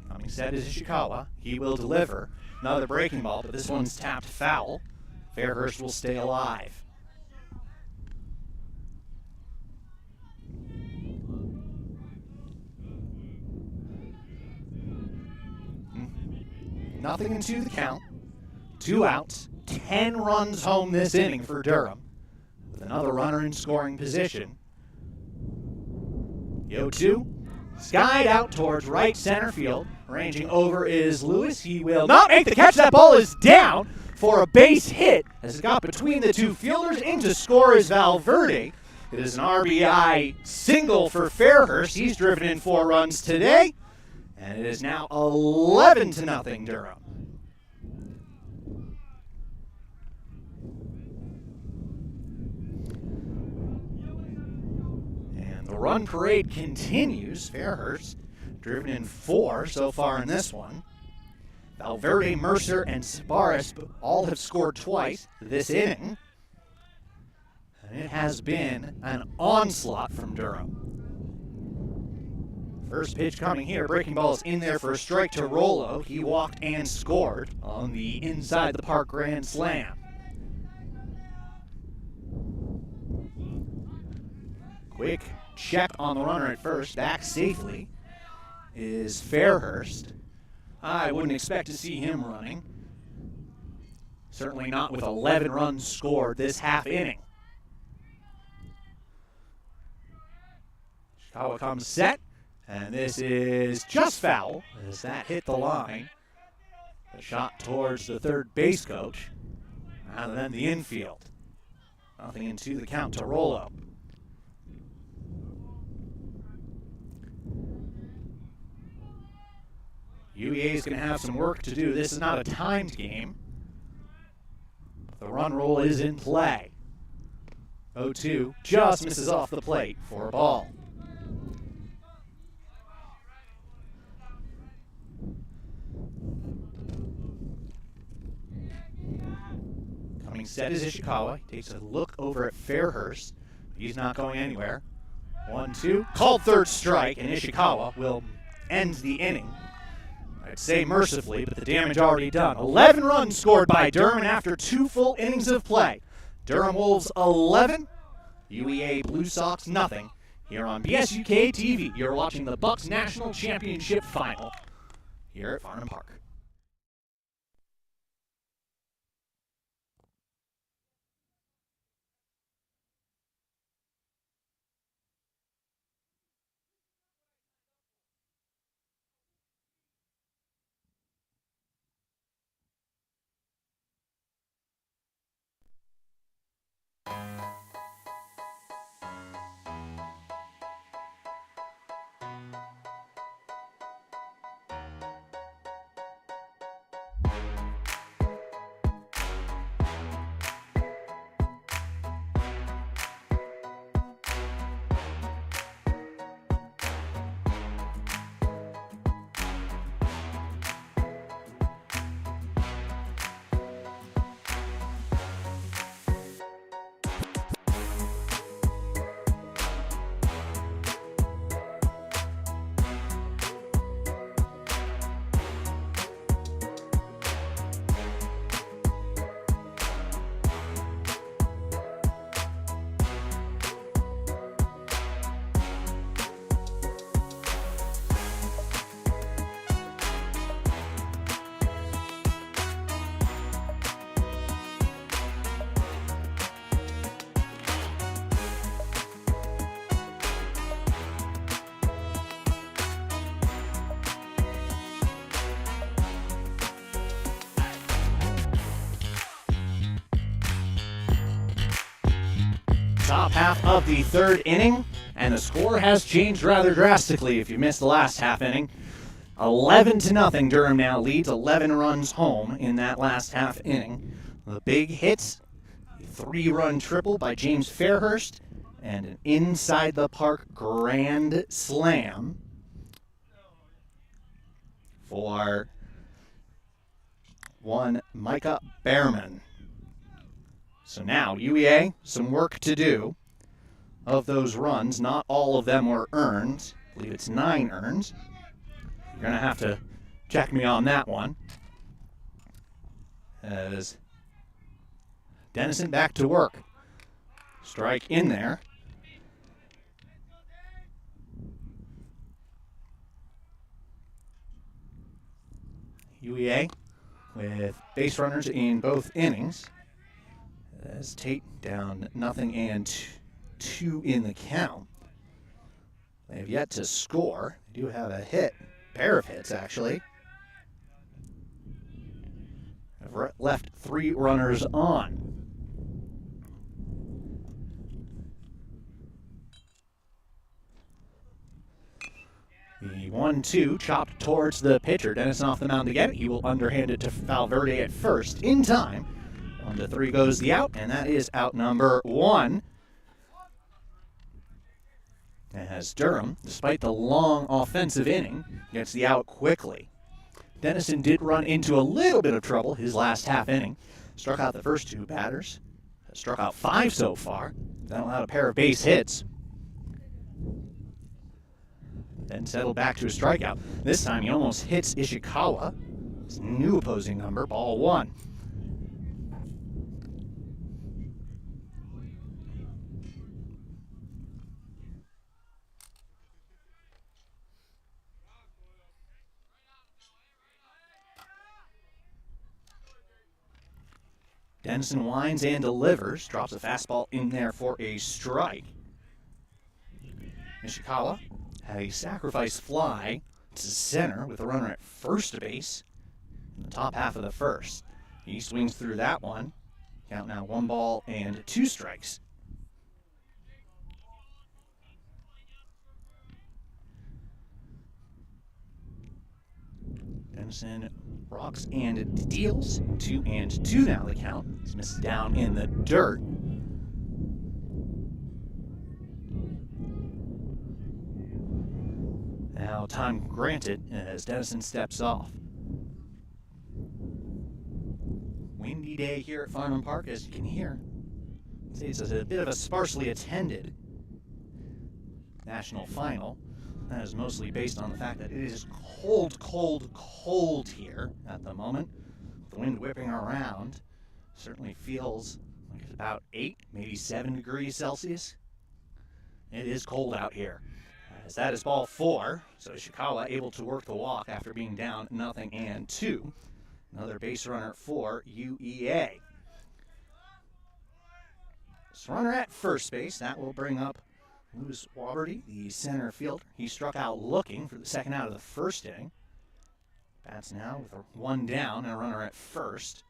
Coming set is Ishikawa. He will deliver. Another breaking ball, but this one's tapped foul. Fairhurst will stay alive. Nothing in 2 the count. 2 outs. 10 runs home this inning for Durham, with another runner in scoring position. 0-2. Skied out towards right center field. Ranging over is Lewis. He will not make the catch. That ball is down for a base hit as it got between the 2 fielders. In to score is Valverde. It is an RBI single for Fairhurst. He's driven in 4 runs today. And it is now 11-0 Durham. And the run parade continues. Fairhurst driven in 4 so far in this one. Valverde, Mercer, and Suarez all have scored twice this inning. And it has been an onslaught from Durham. First pitch coming here. Breaking ball is in there for a strike to Rollo. He walked and scored on the inside the park grand slam. Quick check on the runner at first. Back safely is Fairhurst. I wouldn't expect to see him running. Certainly not with 11 runs scored this half inning. Ishikawa comes set, and this is just foul as that hit the line. A shot towards the third base coach, and then the infield. Nothing into the count to Rollo. UEA is going to have some work to do. This is not a timed game. The run roll is in play. 0-2 just misses off the plate for a ball. Coming set is Ishikawa. He takes a look over at Fairhurst. He's not going anywhere. 1-2. Called third strike, and Ishikawa will end the inning. I'd say mercifully, but the damage already done. 11 runs scored by Durham after 2 full innings of play. Durham Wolves 11, UEA Blue Sox nothing. Here on BSUK TV, you're watching the BUCS National Championship Final here at Farnham Park. Top half of the third inning, and the score has changed rather drastically if you missed the last half inning. 11-0, Durham now leads, 11 runs home in that last half inning. The big hits, a 3-run triple by James Fairhurst, and an inside the park grand slam for one Micah Behrman. So now, UEA, some work to do. Of those runs, not all of them were earned. I believe it's 9 earned. You're going to have to check me on that one. As Dennison back to work. Strike in there. UEA with base runners in both innings. As Tate down 0 and 2 in the count. They have yet to score. They do have a hit, pair of hits actually. Have left 3 runners on. The 1-2 chopped towards the pitcher. Dennison off the mound again. He will underhand it to Valverde at first in time. 1-3 goes the out, and that is out number 1. As Durham, despite the long offensive inning, gets the out quickly. Dennison did run into a little bit of trouble his last half inning. Struck out the first two batters. Has struck out 5 so far. Then allowed a pair of base hits. Then settled back to a strikeout. This time he almost hits Ishikawa. His new opposing number, ball 1. Dennison winds and delivers, drops a fastball in there for a strike. Ishikawa had a sacrifice fly to center with a runner at first base in the top half of the first. He swings through that one. Count now 1 ball and 2 strikes. Dennison rocks and deals. 2-2 now the count. He's missed down in the dirt. Now time granted as Dennison steps off. Windy day here at Farnham Park, as you can hear. I'd say it's a bit of a sparsely attended national final. That is mostly based on the fact that it is cold, cold, cold here at the moment. The wind whipping around certainly feels like it's about 8, maybe 7 degrees Celsius. It is cold out here. As that is ball 4, so Ishikawa able to work the walk after being down 0-2. Another base runner for UEA. So runner at first base, that will bring up Lewis Waberty, the center fielder. He struck out looking for the second out of the first inning. Bats now with 1 down and a runner at first.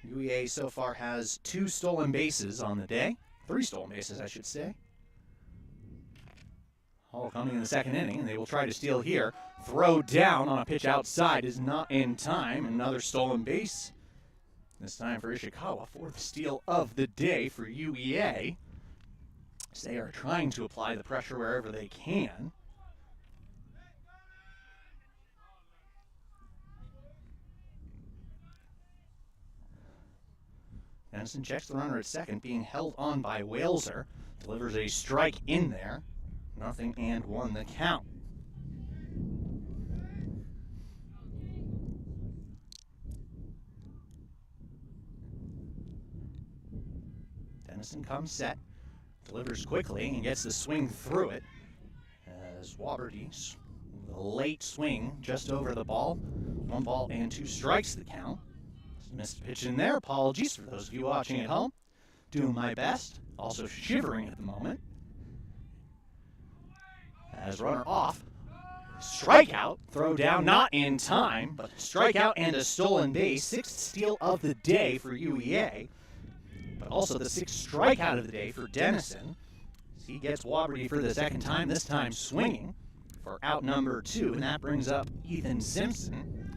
UEA so far has 2 stolen bases on the day. 3 stolen bases, I should say. All coming in the second inning, and they will try to steal here. Throw down on a pitch outside is not in time. Another stolen base. This time for Ishikawa for the steal of the day for UEA. As they are trying to apply the pressure wherever they can. Dennison checks the runner at second, being held on by Waleser. Delivers a strike in there. 0-1 the count. Dennison comes set. Delivers quickly and gets the swing through it. As Waberty, the late swing just over the ball. 1 ball and 2 strikes the count. Missed a pitch in there. Apologies for those of you watching at home. Doing my best. Also shivering at the moment. As runner off. Strikeout. Throw down not in time, but strikeout and a stolen base. 6th steal of the day for UEA. But also the 6th strikeout of the day for Dennison. He gets Waberty for the second time, this time swinging for out number 2, and that brings up Ethan Simpson,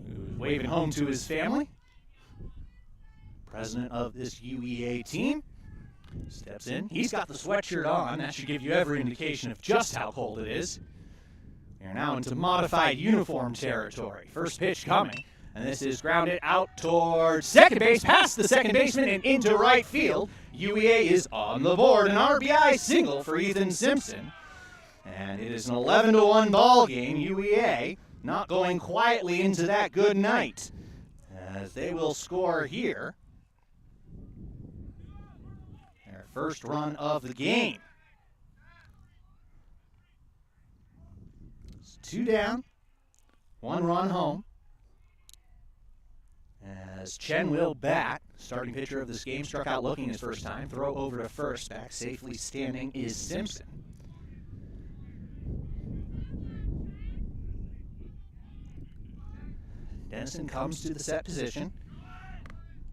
who's waving home to his family. President of this UEA team steps in. He's got the sweatshirt on. That should give you every indication of just how cold it is. We are now into modified uniform territory. First pitch coming. And this is grounded out towards second base, past the second baseman and into right field. UEA is on the board, an RBI single for Ethan Simpson. And it is an 11-1 ball game. UEA not going quietly into that good night, as they will score here. Their first run of the game. It's 2 down, 1 run home. As Chen will bat, starting pitcher of this game, struck out looking his first time. Throw over to first, back safely standing is Simpson. Dennison comes to the set position.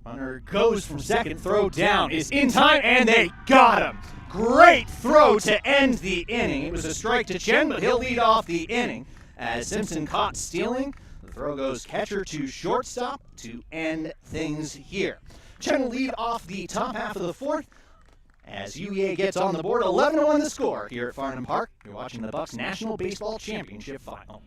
Runner goes from second, throw down is in time, and they got him. Great throw to end the inning. It was a strike to Chen, but he'll lead off the inning as Simpson caught stealing. The throw goes catcher to shortstop to end things here. Chen will lead off the top half of the 4th, as UEA gets on the board. 11-1 the score here at Farnham Park. You're watching the BUCS National Baseball Championship Final.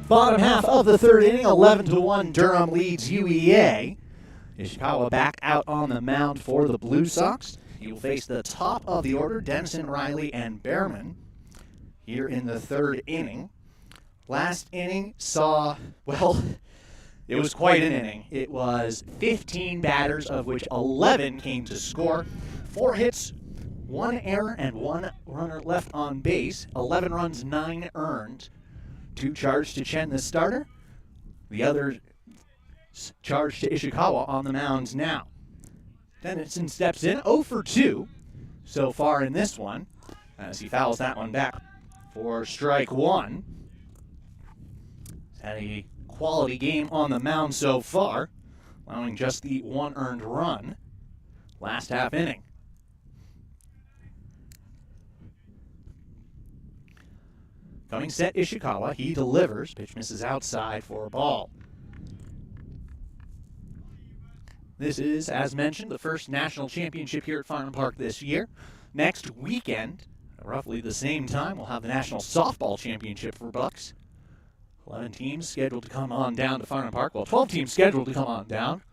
Bottom half of the third inning, 11-1 Durham leads UEA. Ishikawa back out on the mound for the Blue Sox. He will face the top of the order, Dennison, Riley, and Behrman, here in the third inning. Last inning saw, well, it was quite an inning. It was 15 batters, of which 11 came to score. 4 hits, 1 error, and 1 runner left on base. 11 runs, 9 earned. 2 charged to Chen, the starter. The other charged to Ishikawa on the mounds now. Dennison steps in, 0 for 2 so far in this one, as he fouls that one back for strike 1. He's had a quality game on the mound so far, allowing just the 1 earned run last half inning. Coming set, Ishikawa. He delivers. Pitch misses outside for a ball. This is, as mentioned, the first national championship here at Farnham Park this year. Next weekend, at roughly the same time, we'll have the National Softball Championship for BUCS. 11 teams scheduled to come on down to Farnham Park. Well, 12 teams scheduled to come on down,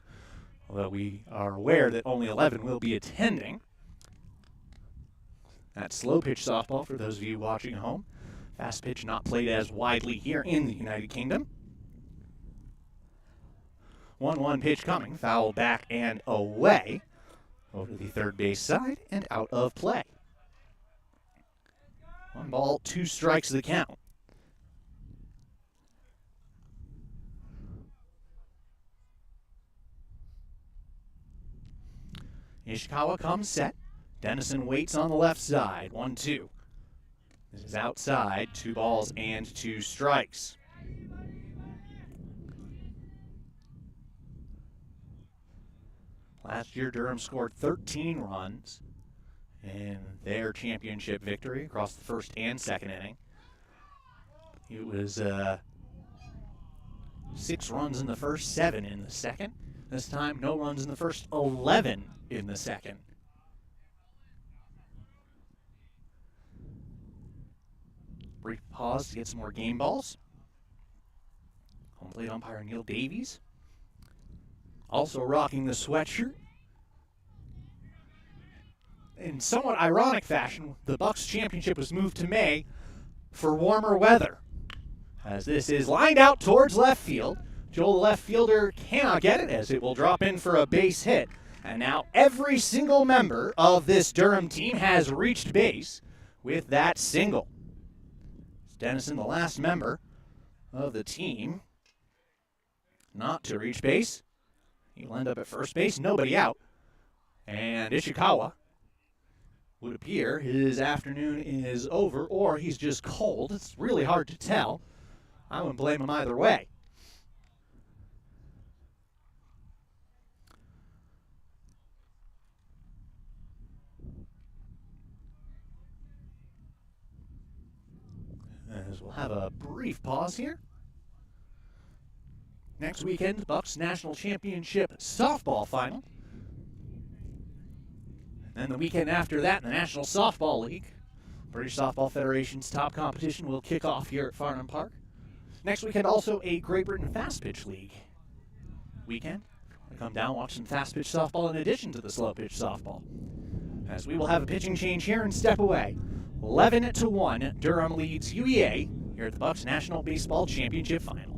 although we are aware that only 11 will be attending. That's slow pitch softball for those of you watching at home. Fast pitch not played as widely here in the United Kingdom. 1-1 pitch coming, foul back and away. Over to the third base side and out of play. 1 ball, 2 strikes the count. Ishikawa comes set. Dennison waits on the left side. 1-2. This is outside. 2 balls and 2 strikes. Last year, Durham scored 13 runs in their championship victory across the first and second inning. It was 6 runs in the first, 7 in the second. This time, no runs in the first, 11 in the second. Brief pause to get some more game balls. Home plate umpire Neil Davies. Also rocking the sweatshirt. In somewhat ironic fashion, the BUCS championship was moved to May for warmer weather, as this is lined out towards left field. Joel, the left fielder, cannot get it, as it will drop in for a base hit. And now every single member of this Durham team has reached base with that single. Dennison, the last member of the team, not to reach base. He'll end up at first base, nobody out. And Ishikawa would appear his afternoon is over, or he's just cold. It's really hard to tell. I wouldn't blame him either way. As we'll have a brief pause here. Next weekend, BUCS National Championship Softball Final. And the weekend after that, the National Softball League, British Softball Federation's top competition, will kick off here at Farnham Park. Next weekend, also a Great Britain Fast Pitch League weekend. We'll come down, watch some fast pitch softball in addition to the slow pitch softball. As we will have a pitching change here and step away. 11-1, Durham leads UEA here at the BUCS National Baseball Championship Final.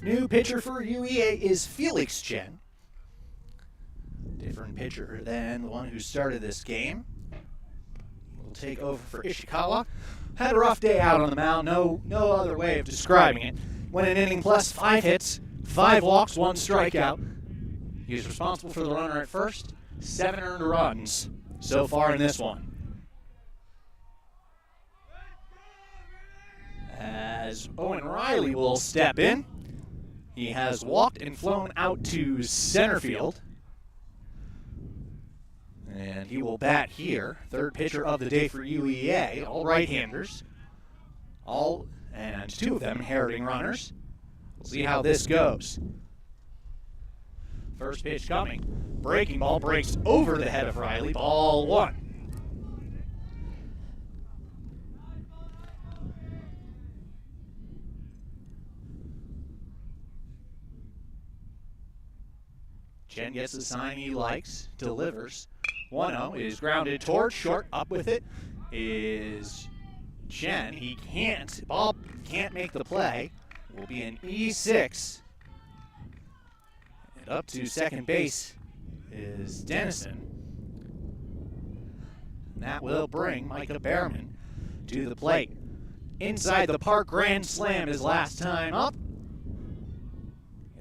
New pitcher for UEA is Felix Chen. Different pitcher than the one who started this game. Will take over for Ishikawa. Had a rough day out on the mound. No other way of describing it. Went an inning plus 5 hits, 5 walks, 1 strikeout. He was responsible for the runner at first. 7 earned runs so far in this one. As Owen Riley will step in. He has walked and flown out to center field. And he will bat here. Third pitcher of the day for UEA. All right-handers. And 2 of them inheriting runners. We'll see how this goes. First pitch coming. Breaking ball breaks over the head of Riley. Ball 1. Chen gets the sign he likes, delivers. 1-0 is grounded towards short. Up with it is Chen. He can't. Ball can't make the play. Will be an E6. And up to second base is Dennison. And that will bring Micah Behrman to the plate. Inside the park, grand slam his last time up.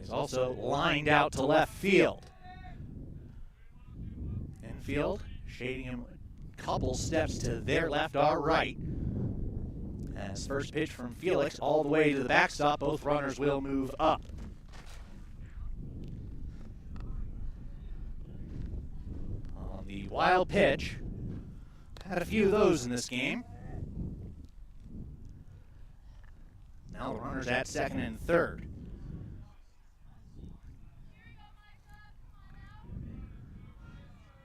Is also lined out to left field. Infield, shading him a couple steps to their left, our right. As first pitch from Felix all the way to the backstop, both runners will move up. On the wild pitch, had a few of those in this game. Now the runners at second and third.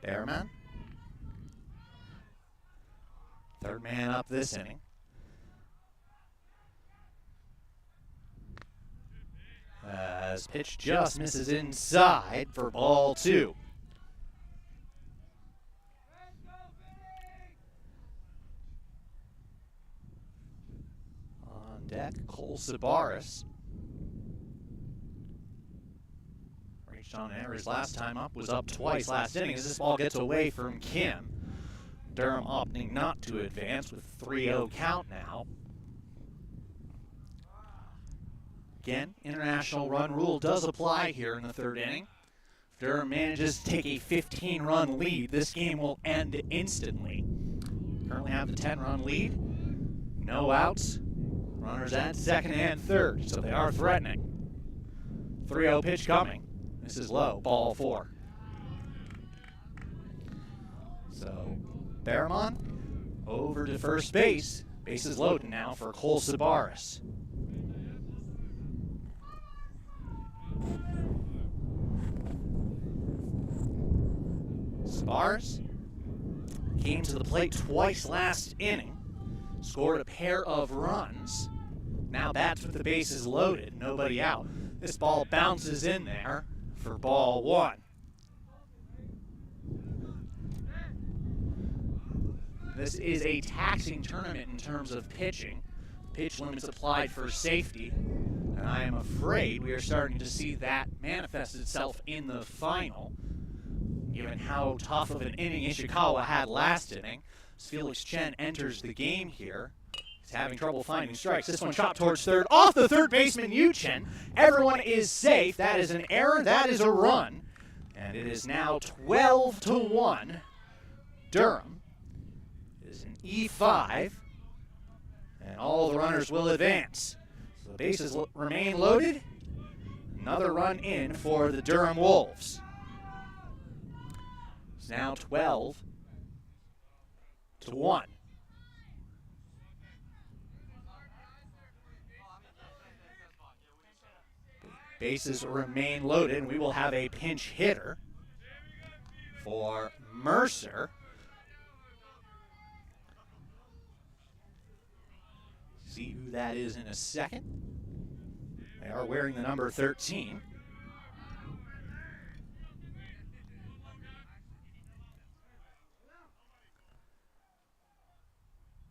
Behrman. Third man up this inning. As pitch just misses inside for ball 2. On deck, Cole Sabaris. Reached on errors last time up, was up twice last inning as this ball gets away from Kim. Durham opting not to advance with 3-0 count now. Again, international run rule does apply here in the third inning. If Durham manages to take a 15-run lead, this game will end instantly. Currently have the 10-run lead. No outs. Runners at second and third, so they are threatening. 3-0 pitch coming. This is low, ball 4. So, Behrman over to first base. Bases loaded now for Cole Sabaris. Sabaris came to the plate twice last inning, scored a pair of runs. Now bats with the bases loaded, nobody out. This ball bounces in there for ball 1. This is a taxing tournament in terms of pitching. Pitch limits applied for safety, and I am afraid we are starting to see that manifest itself in the final. Given how tough of an inning Ishikawa had last inning, as Felix Chen enters the game here. He's having trouble finding strikes. This one chopped towards third, off the third baseman, Yu Chen. Everyone is safe. That is an error. That is a run. And it is now 12-1. Durham is an E5. And all the runners will advance. So the bases remain loaded. Another run in for the Durham Wolves. It's now 12-1. Bases remain loaded, and we will have a pinch hitter for Mercer. See who that is in a second. They are wearing the number 13.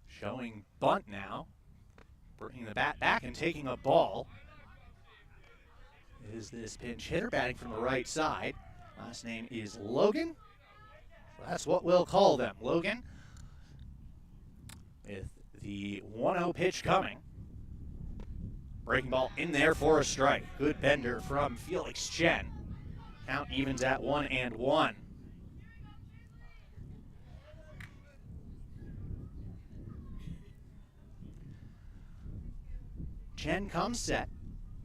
Showing bunt now. Bringing the bat back and taking a ball. Is this pinch hitter batting from the right side. Last name is Logan. So that's what we'll call them. Logan with the 1-0 pitch coming. Breaking ball in there for a strike. Good bender from Felix Chen. Count evens at 1-1. Chen comes set.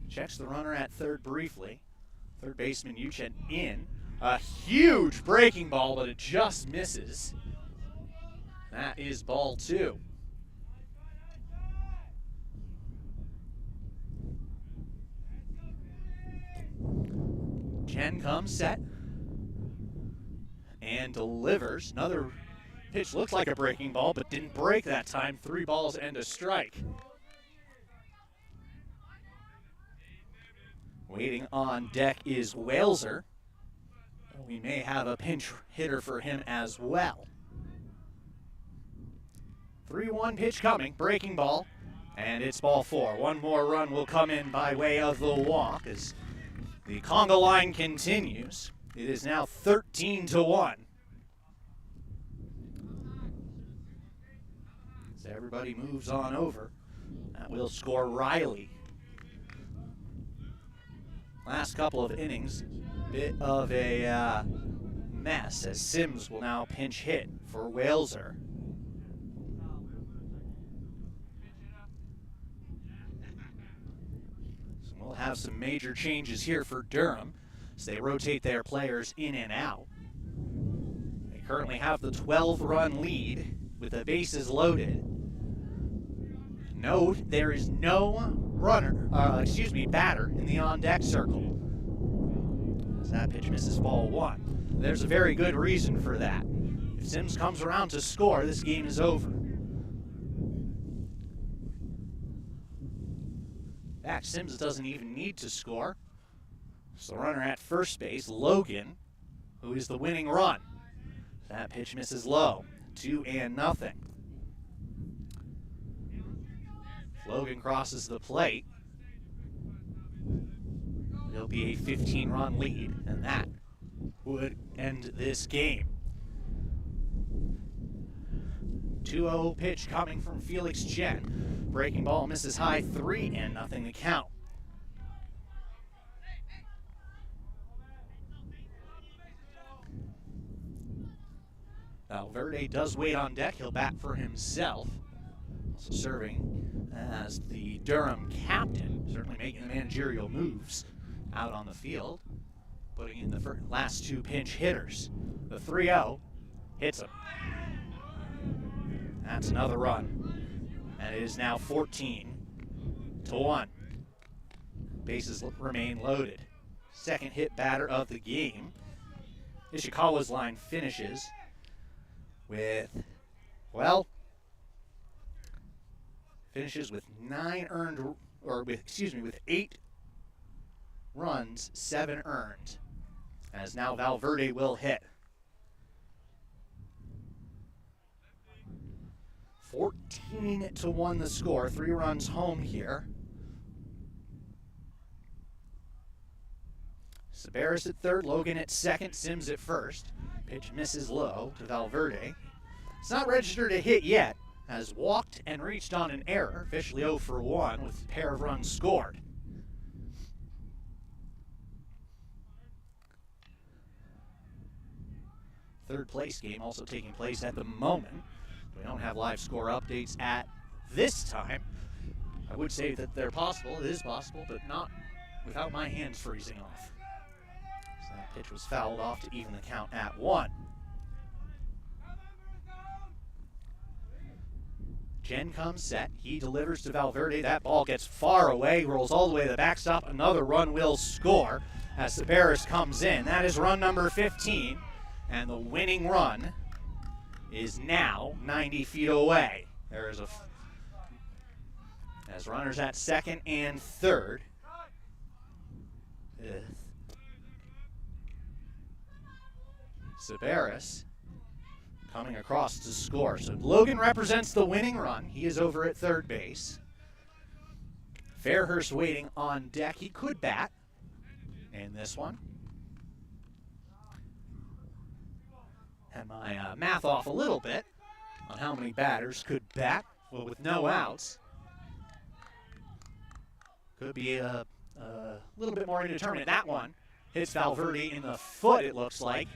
Checks the runner at third briefly. Third baseman Yu Chen in. A huge breaking ball, but it just misses. That is ball 2. Chen comes set and delivers. Another pitch looks like a breaking ball, but didn't break that time. 3 balls and a strike. Waiting on deck is Waleser. We may have a pinch hitter for him as well. 3-1 pitch coming, breaking ball, and it's ball 4. One more run will come in by way of the walk as the conga line continues. It is now 13-1. As everybody moves on over, that will score Riley. Last couple of innings, bit of a mess as Sims will now pinch hit for Waleser. So we'll have some major changes here for Durham as they rotate their players in and out. They currently have the 12-run lead with the bases loaded. Note, there is no batter in the on-deck circle. As that pitch misses ball 1. there's a very good reason for that. If Sims comes around to score, this game is over. In fact, Sims doesn't even need to score. It's the runner at first base, Logan, who is the winning run. That pitch misses low, 2-0. Logan crosses the plate. There'll be a 15-run lead, and that would end this game. 2-0 pitch coming from Felix Chen. Breaking ball misses high, 3-0 the count. Valverde does wait on deck. He'll bat for himself. Also serving as the Durham captain, certainly making the managerial moves out on the field, putting in the last two pinch hitters. The 3-0 hits him. That's another run. And it is now 14-1. Bases remain loaded. Second hit batter of the game. Ishikawa's line finishes with, well, finishes with with 8 runs, 7 earned. As now Valverde will hit. 14-1 the score, 3 runs home here. Sabaris at third, Logan at second, Sims at first. Pitch misses low to Valverde. It's not registered a hit yet, has walked and reached on an error, officially 0 for 1 with a pair of runs scored. Third place game also taking place at the moment. We don't have live score updates at this time. I would say that they're possible, it is possible, but not without my hands freezing off. So that pitch was fouled off to even the count at 1. Jen comes set, he delivers to Valverde, that ball gets far away, rolls all the way to the backstop, another run will score as Sabaris comes in. That is run number 15, and the winning run is now 90 feet away. There is as runners at second and third. Sabaris coming across to score. So Logan represents the winning run. He is over at third base. Fairhurst waiting on deck. He could bat in this one. Had my math off a little bit on how many batters could bat. Well, with no outs, could be a little bit more indeterminate. That one hits Valverde in the foot, it looks like.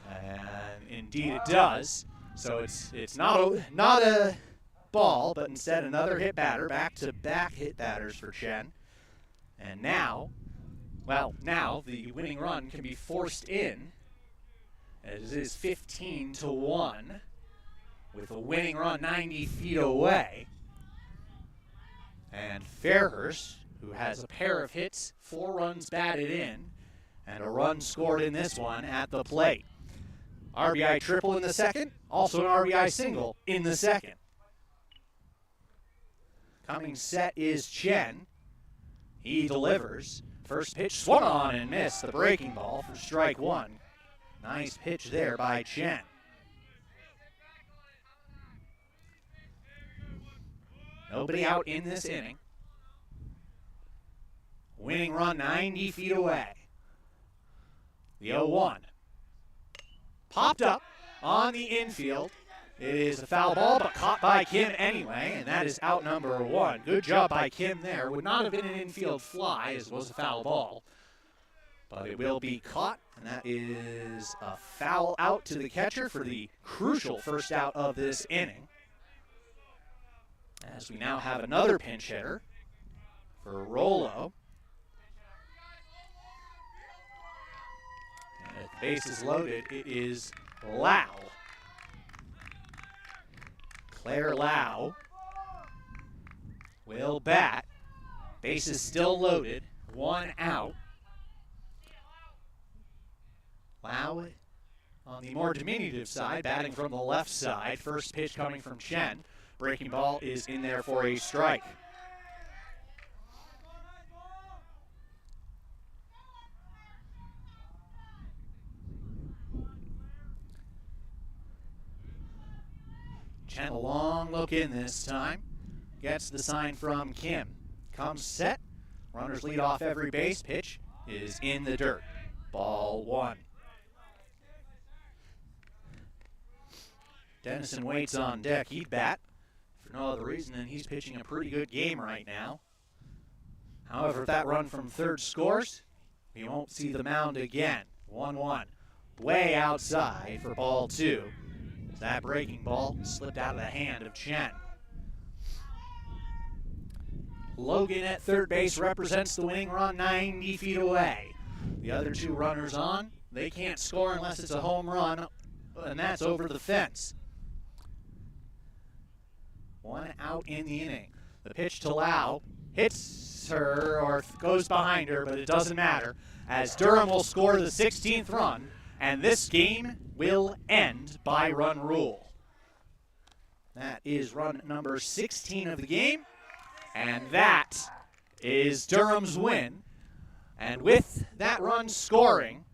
And indeed it does. So it's not a ball, but instead another hit batter. Back-to-back hit batters for Chen. And now the winning run can be forced in. It is 15-1 with a winning run 90 feet away. And Fairhurst, who has a pair of hits, 4 runs batted in, and a run scored in this one at the plate. RBI triple in the second, also an RBI single in the second. Coming set is Chen. He delivers. First pitch swung on and missed the breaking ball for strike 1. Nice pitch there by Chen. Nobody out in this inning. Winning run 90 feet away. The 0-1. Popped up on the infield. It is a foul ball, but caught by Kim anyway, and that is out number 1. Good job by Kim there. Would not have been an infield fly, as it was a foul ball. But it will be caught, and that is a foul out to the catcher for the crucial first out of this inning. As we now have another pinch hitter for Rollo. And if the base is loaded, it is Lau. Claire Lau will bat. Base is still loaded. 1 out. Lau on the more diminutive side, batting from the left side. First pitch coming from Chen. Breaking ball is in there for a strike. Chen a long look in this time. Gets the sign from Kim. Comes set. Runners lead off every base. Pitch is in the dirt. Ball one. Dennison waits on deck. He'd bat for no other reason than he's pitching a pretty good game right now. However, if that run from third scores, we won't see the mound again. 1-1. Way outside for ball two. That breaking ball slipped out of the hand of Chen. Logan at third base represents the winning run 90 feet away. The other two runners on, they can't score unless it's a home run, and that's over the fence. One out in the inning. The pitch to Lau hits her or goes behind her, but it doesn't matter, as Durham will score the 16th run, and this game will end by run rule. That is run number 16 of the game, and that is Durham's win. And with that run scoring,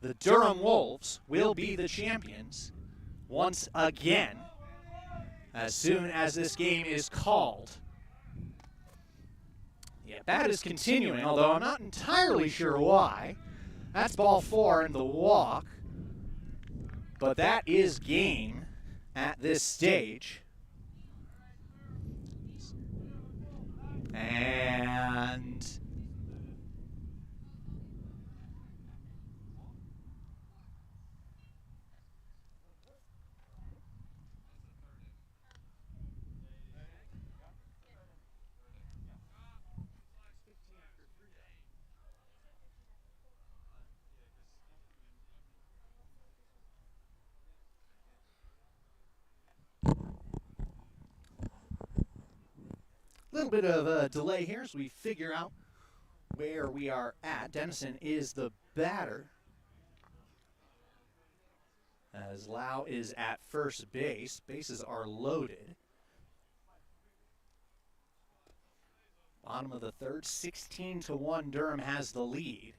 the Durham Wolves will be the champions once again as soon as this game is called. Yeah, that is continuing, although I'm not entirely sure why. That's ball four and the walk. But that is game at this stage. And a little bit of a delay here as we figure out where we are at. Dennison is the batter, as Lau is at first base. Bases are loaded. Bottom of the third, 16-1, Durham has the lead.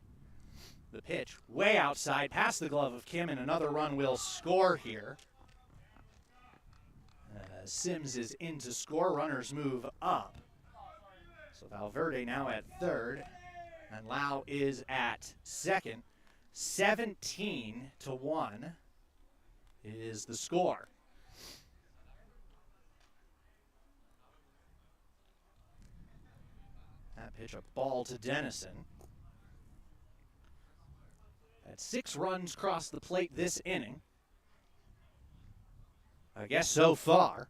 The pitch way outside, past the glove of Kim, and another run will score here. Sims is in to score. Runners move up. So Valverde now at third, and Lau is at second. 17-1 is the score. That pitch a ball to Dennison. At 6 runs across the plate this inning. I guess so far.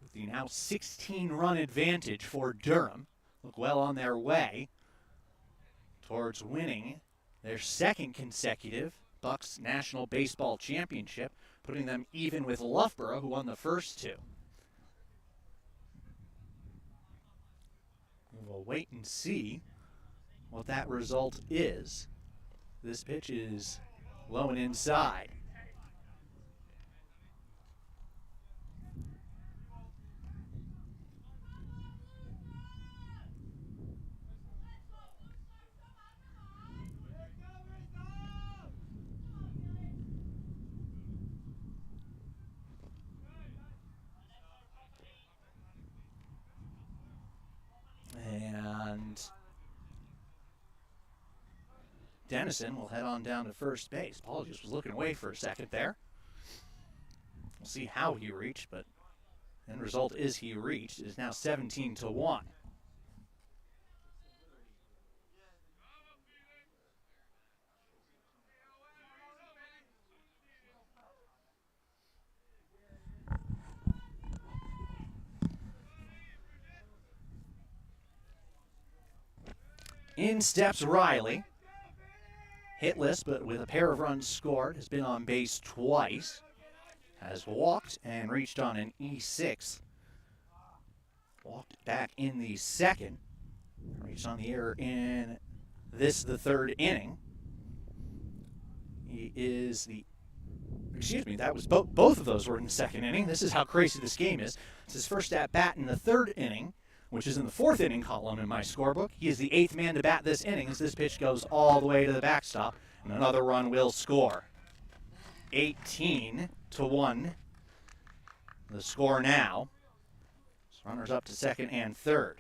With the now 16-run advantage for Durham. Look well on their way towards winning their second consecutive BUCS National Baseball Championship, putting them even with Loughborough, who won the first two. We'll wait and see what that result is. This pitch is low and inside. And Dennison will head on down to first base. Paul just was looking away for a second there. We'll see how he reached, but the end result is he reached. It is now 17-1. In steps Riley. Hitless, but with a pair of runs scored. Has been on base twice. Has walked and reached on an E6. Walked back in the second. Reached on the error in this, the third inning. He is the, excuse me, that was both of those were in the second inning. This is how crazy this game is. It's his first at bat in the third inning, which is in the fourth inning column in my scorebook. He is the 8th man to bat this inning as this pitch goes all the way to the backstop, and another run will score. 18-1. The score now. Runners up to second and third.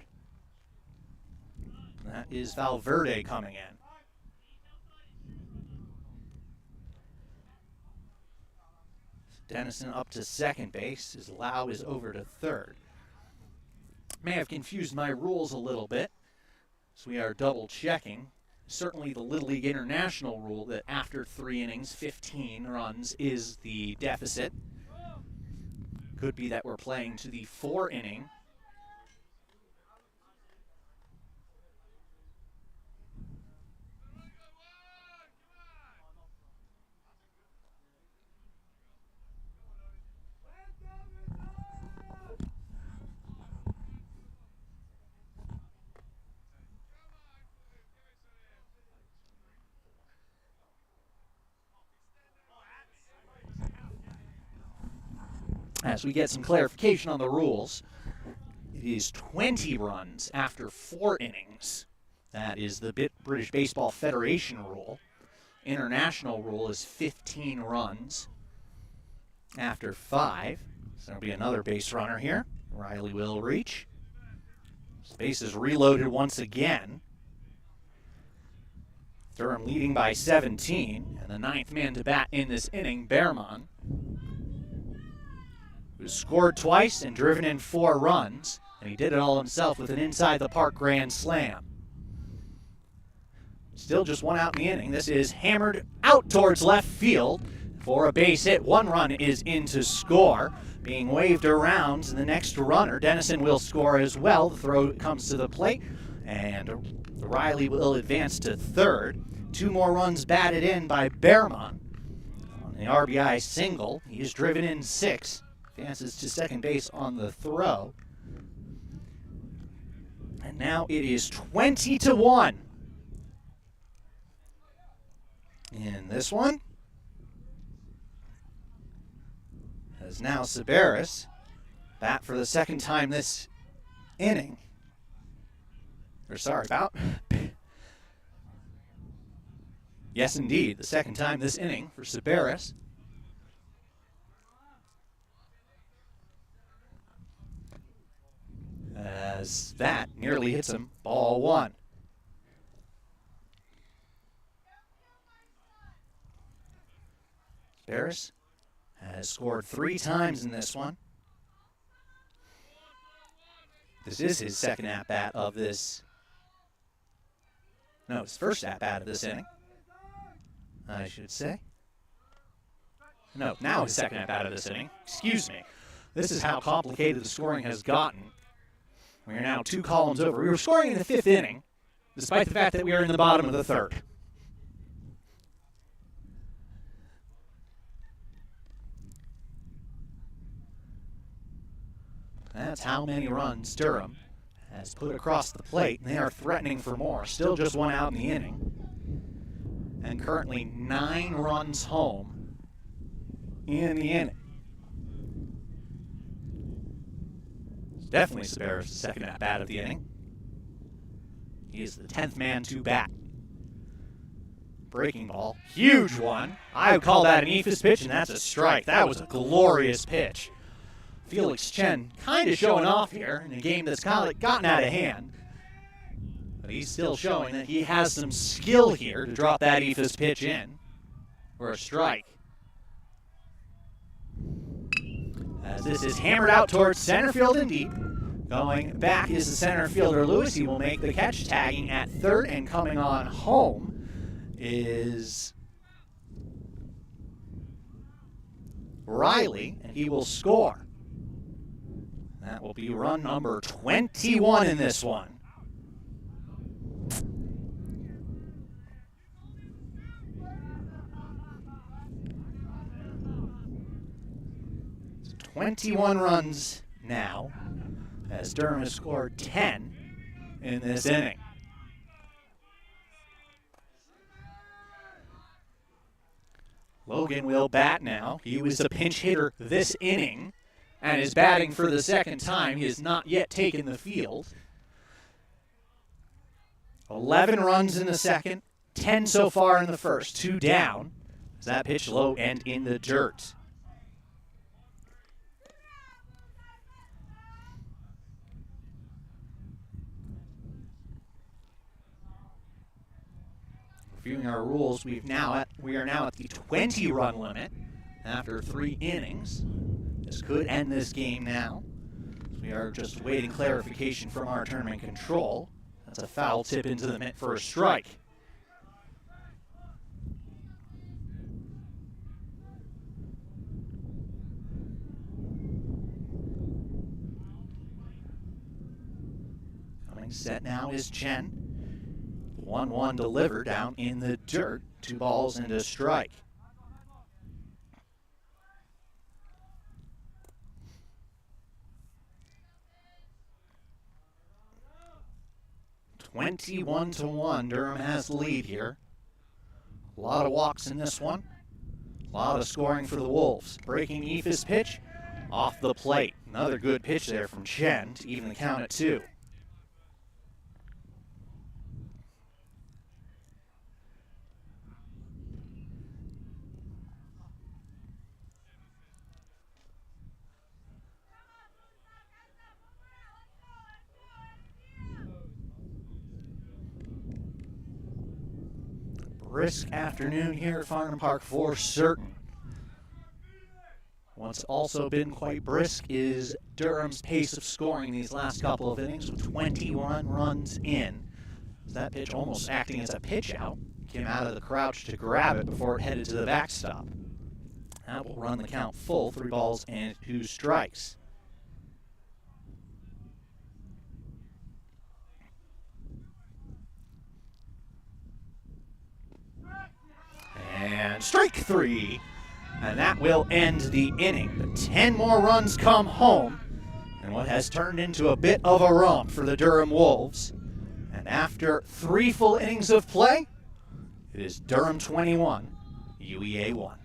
That is Valverde coming in. Dennison up to second base. His Lau is over to third. May have confused my rules a little bit, so we are double checking. Certainly the Little League International rule that after 3 innings, 15 runs is the deficit. Could be that we're playing to the 4 inning. As we get some clarification on the rules, it is 20 runs after 4 innings. That is the British Baseball Federation rule. International rule is 15 runs after 5. So there'll be another base runner here. Riley will reach. His base is reloaded once again. Durham leading by 17, and the 9th man to bat in this inning, Behrman, who's scored twice and driven in 4 runs, and he did it all himself with an inside-the-park grand slam. Still just 1 out in the inning. This is hammered out towards left field for a base hit. 1 run is in to score, being waved around, and the next runner, Dennison, will score as well. The throw comes to the plate, and Riley will advance to third. 2 more runs batted in by Behrman on the RBI single. He is driven in 6. Advances to second base on the throw. And now it is 20-1. In this one, as now Sabaris bat for the second time this inning. Yes, indeed, the second time this inning for Sabaris. As that nearly hits him, ball 1. Sabaris has scored 3 times in this one. This is his second at-bat of this. No, his first at-bat of this inning, I should say. No, now his second at-bat of this inning. Excuse me. This is how complicated the scoring has gotten. We are now 2 columns over. We were scoring in the 5th inning, despite the fact that we are in the bottom of the 3rd. That's how many runs Durham has put across the plate, and they are threatening for more. Still just 1 out in the inning. And currently 9 runs home in the inning. Definitely Sabaris' second at-bat of the inning. He is the 10th man to bat. Breaking ball. Huge one. I would call that an eephus pitch, and that's a strike. That was a glorious pitch. Felix Chen kind of showing off here in a game that's kind of gotten out of hand. But he's still showing that he has some skill here to drop that eephus pitch in for a strike. As this is hammered out towards center field and deep. Going back is the center fielder Lewis. He will make the catch, tagging at third, and coming on home is Riley, and he will score. That will be run number 21 in this one. 21 runs now, as Durham has scored 10 in this inning. Logan will bat now. He was a pinch hitter this inning and is batting for the second time. He has not yet taken the field. 11 runs in the second, 10 so far in the first, 2 down. As that pitch low and in the dirt. Reviewing our rules, we are now at the 20-run limit after 3 innings. This could end this game now. We are just awaiting clarification from our tournament control. That's a foul tip into the mitt for a strike. Coming set now is Chen. 1-1 delivered down in the dirt. 2 balls and a strike. (21-1). Durham has the lead here. A lot of walks in this one. A lot of scoring for the Wolves. Breaking Ephus pitch off the plate. Another good pitch there from Chen to even the count at 2. Brisk afternoon here at Farnham Park for certain. What's also been quite brisk is Durham's pace of scoring these last couple of innings with 21 runs in. That pitch almost acting as a pitch out. Came out of the crouch to grab it before it headed to the backstop. That will run the count full, 3 balls and 2 strikes. And strike 3. And that will end the inning. But 10 more runs come home in what has turned into a bit of a romp for the Durham Wolves. And after 3 full innings of play, it is Durham 21, UEA 1.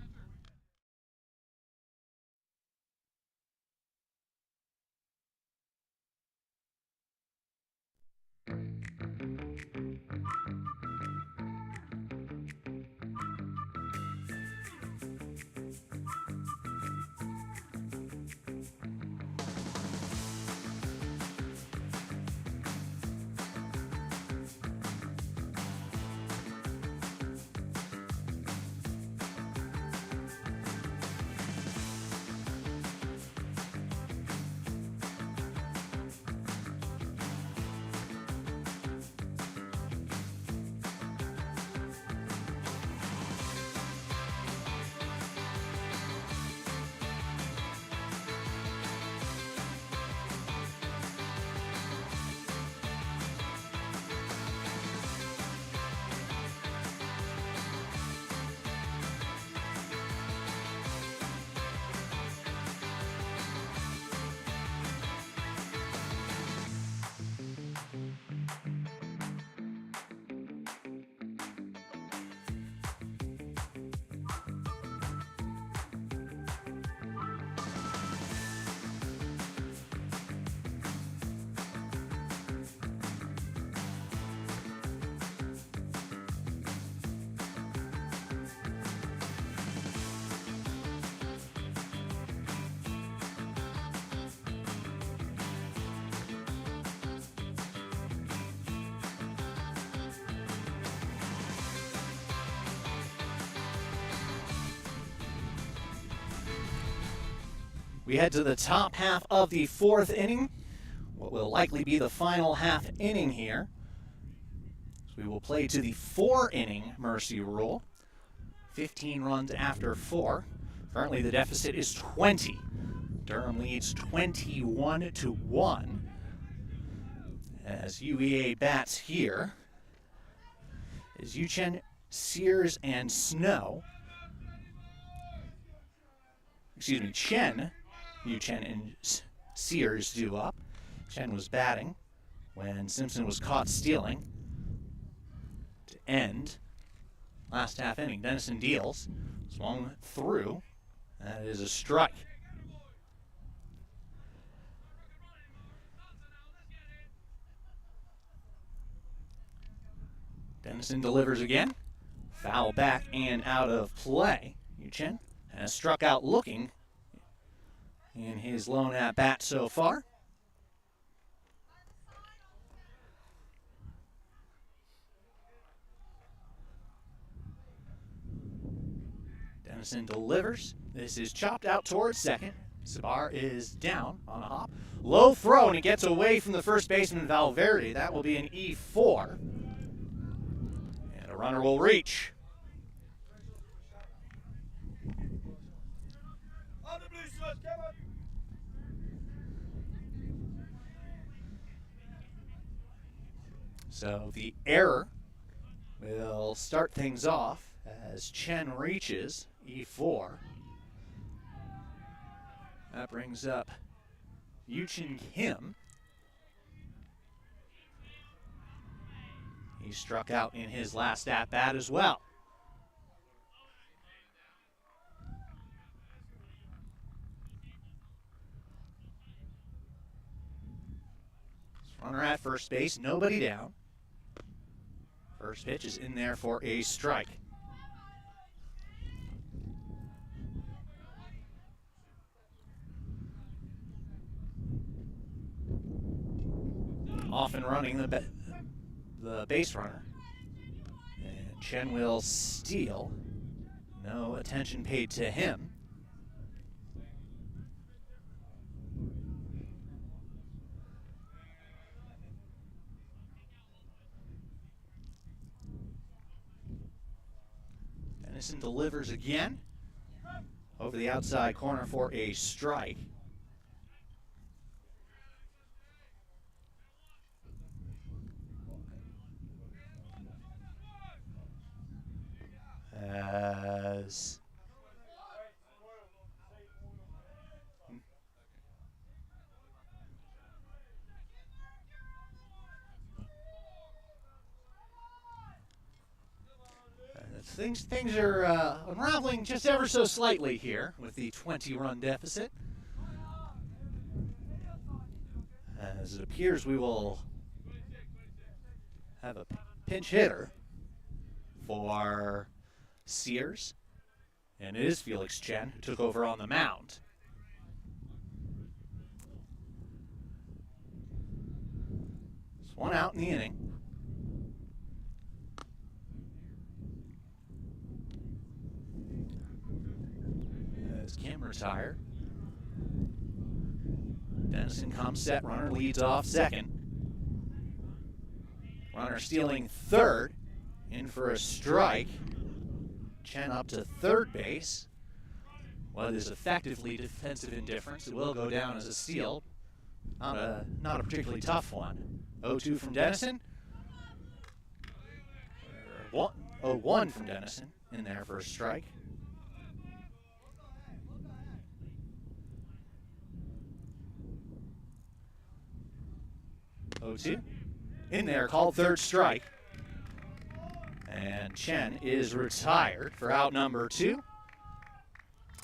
We head to the top half of the 4th inning, what will likely be the final half inning here. So we will play to the 4-inning mercy rule. 15 runs after 4. Currently the deficit is 20. Durham leads 21-1 as UEA bats here. Is Yuchen, Sears, and Snow. Excuse me, Chen, Yuchen, and Sears due up. Chen was batting when Simpson was caught stealing. To end last half inning, Dennison deals. Swung through. That is a strike. Dennison delivers again. Foul back and out of play. Yu-Chen has struck out looking in his lone at-bat so far. Dennison delivers. This is chopped out towards second. Sabar is down on a hop. Low throw, and it gets away from the first baseman, Valverde. That will be an E4. And a runner will reach. So the error will start things off as Chen reaches E4. That brings up Yu-Chin Kim. He struck out in his last at-bat as well. Runner at first base, nobody down. First pitch is in there for a strike. Off and running the base runner. And Chen will steal. No attention paid to him. Dennison delivers again. Over the outside corner for a strike. As things are unraveling just ever so slightly here with the 20-run deficit. As it appears we will have a pinch hitter for Sears, and it is Felix Chen who took over on the mound. It's one out in the inning. As Kim retired, Dennison comes set, runner leads off second. Runner stealing third, in for a strike. Chen up to third base. What is effectively defensive indifference. It will go down as a steal. Not a particularly tough one. 0-2 from Dennison. 0-1 from Dennison in there for a strike. In there, called third strike. And Chen is retired for out number 2.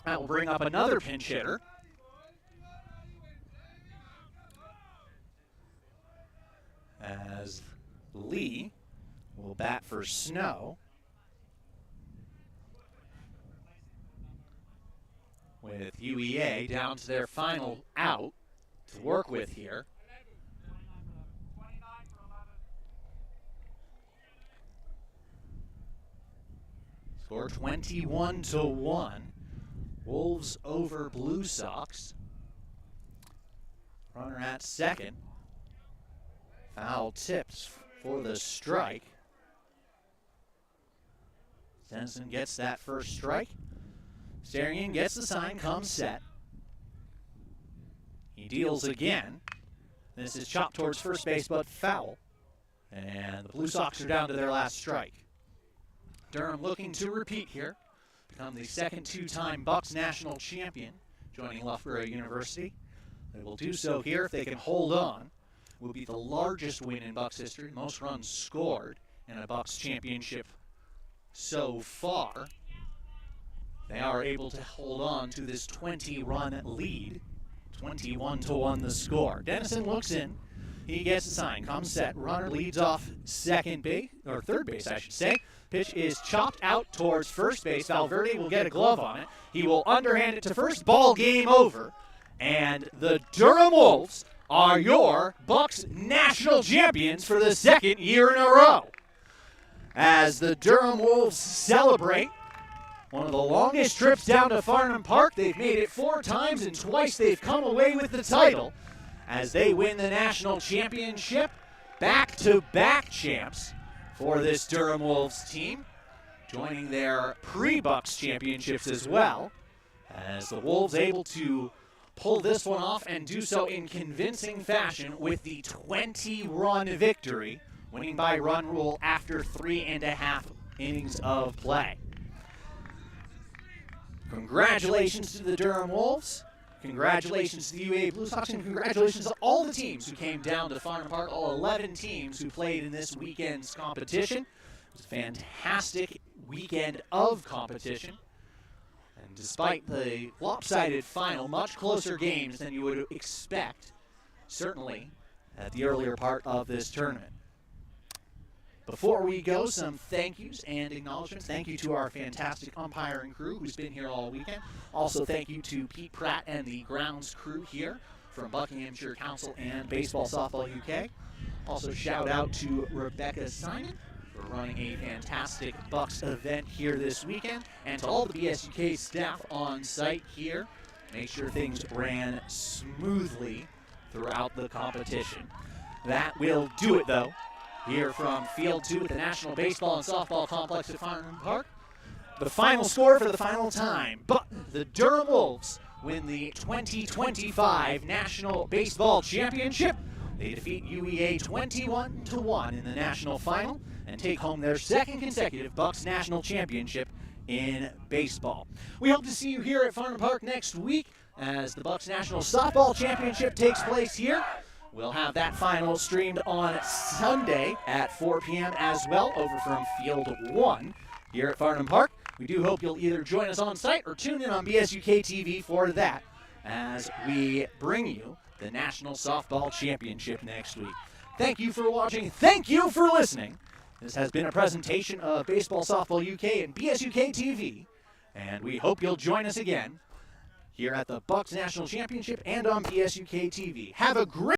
That will bring up another pinch hitter. As Lee will bat for Snow. With UEA down to their final out to work with here. Score 21-1. Wolves over Blue Sox. Runner at second. Foul tips for the strike. Dennison gets that first strike. Staring in, gets the sign, comes set. He deals again. This is chopped towards first base, but foul. And the Blue Sox are down to their last strike. Durham looking to repeat here, become the second two-time BUCS national champion, joining Loughborough University. They will do so here if they can hold on. It will be the largest win in BUCS history, most runs scored in a BUCS championship so far. are able to hold on to this 20-run lead. 21-1 the score. Dennison looks in. He gets assigned. Comes set. Runner leads off second base, or third base, I should say. Pitch is chopped out towards first base. Valverde will get a glove on it. He will underhand it to first. Ball game over. And the Durham Wolves are your BUCS national champions for the second year in a row. As the Durham Wolves celebrate one of the longest trips down to Farnham Park. They've made it 4 times, and twice they've come away with the title as they win the national championship. Back-to-back champs for this Durham Wolves team, joining their pre-BUCS championships as well, as the Wolves able to pull this one off and do so in convincing fashion with the 20-run victory, winning by run rule after 3.5 innings of play. Congratulations to the Durham Wolves. Congratulations to the UA Blue Sox, and congratulations to all the teams who came down to Farnham Park, all 11 teams who played in this weekend's competition. It was a fantastic weekend of competition. And despite the lopsided final, much closer games than you would expect, certainly at the earlier part of this tournament. Before we go, some thank yous and acknowledgments. Thank you to our fantastic umpiring crew who's been here all weekend. Also, thank you to Pete Pratt and the grounds crew here from Buckinghamshire Council and Baseball Softball UK. Also, shout out to Rebecca Simon for running a fantastic BUCS event here this weekend, and to all the BSUK staff on site here. Make sure things ran smoothly throughout the competition. That will do it, though. Here from Field 2 at the National Baseball and Softball Complex at Farnham Park. The final score for the final time, but the Durham Wolves win the 2025 National Baseball Championship. They defeat UEA 21-1 in the national final and take home their second consecutive BUCS National Championship in baseball. We hope to see you here at Farnham Park next week as the BUCS National Softball Championship takes place here. We'll have that final streamed on Sunday at 4 p.m. as well, over from Field 1 here at Farnham Park. We do hope you'll either join us on site or tune in on BSUK TV for that as we bring you the National Softball Championship next week. Thank you for watching. Thank you for listening. This has been a presentation of Baseball Softball UK and BSUK TV, and we hope you'll join us again here at the BUCS National Championship and on BSUK TV. Have a great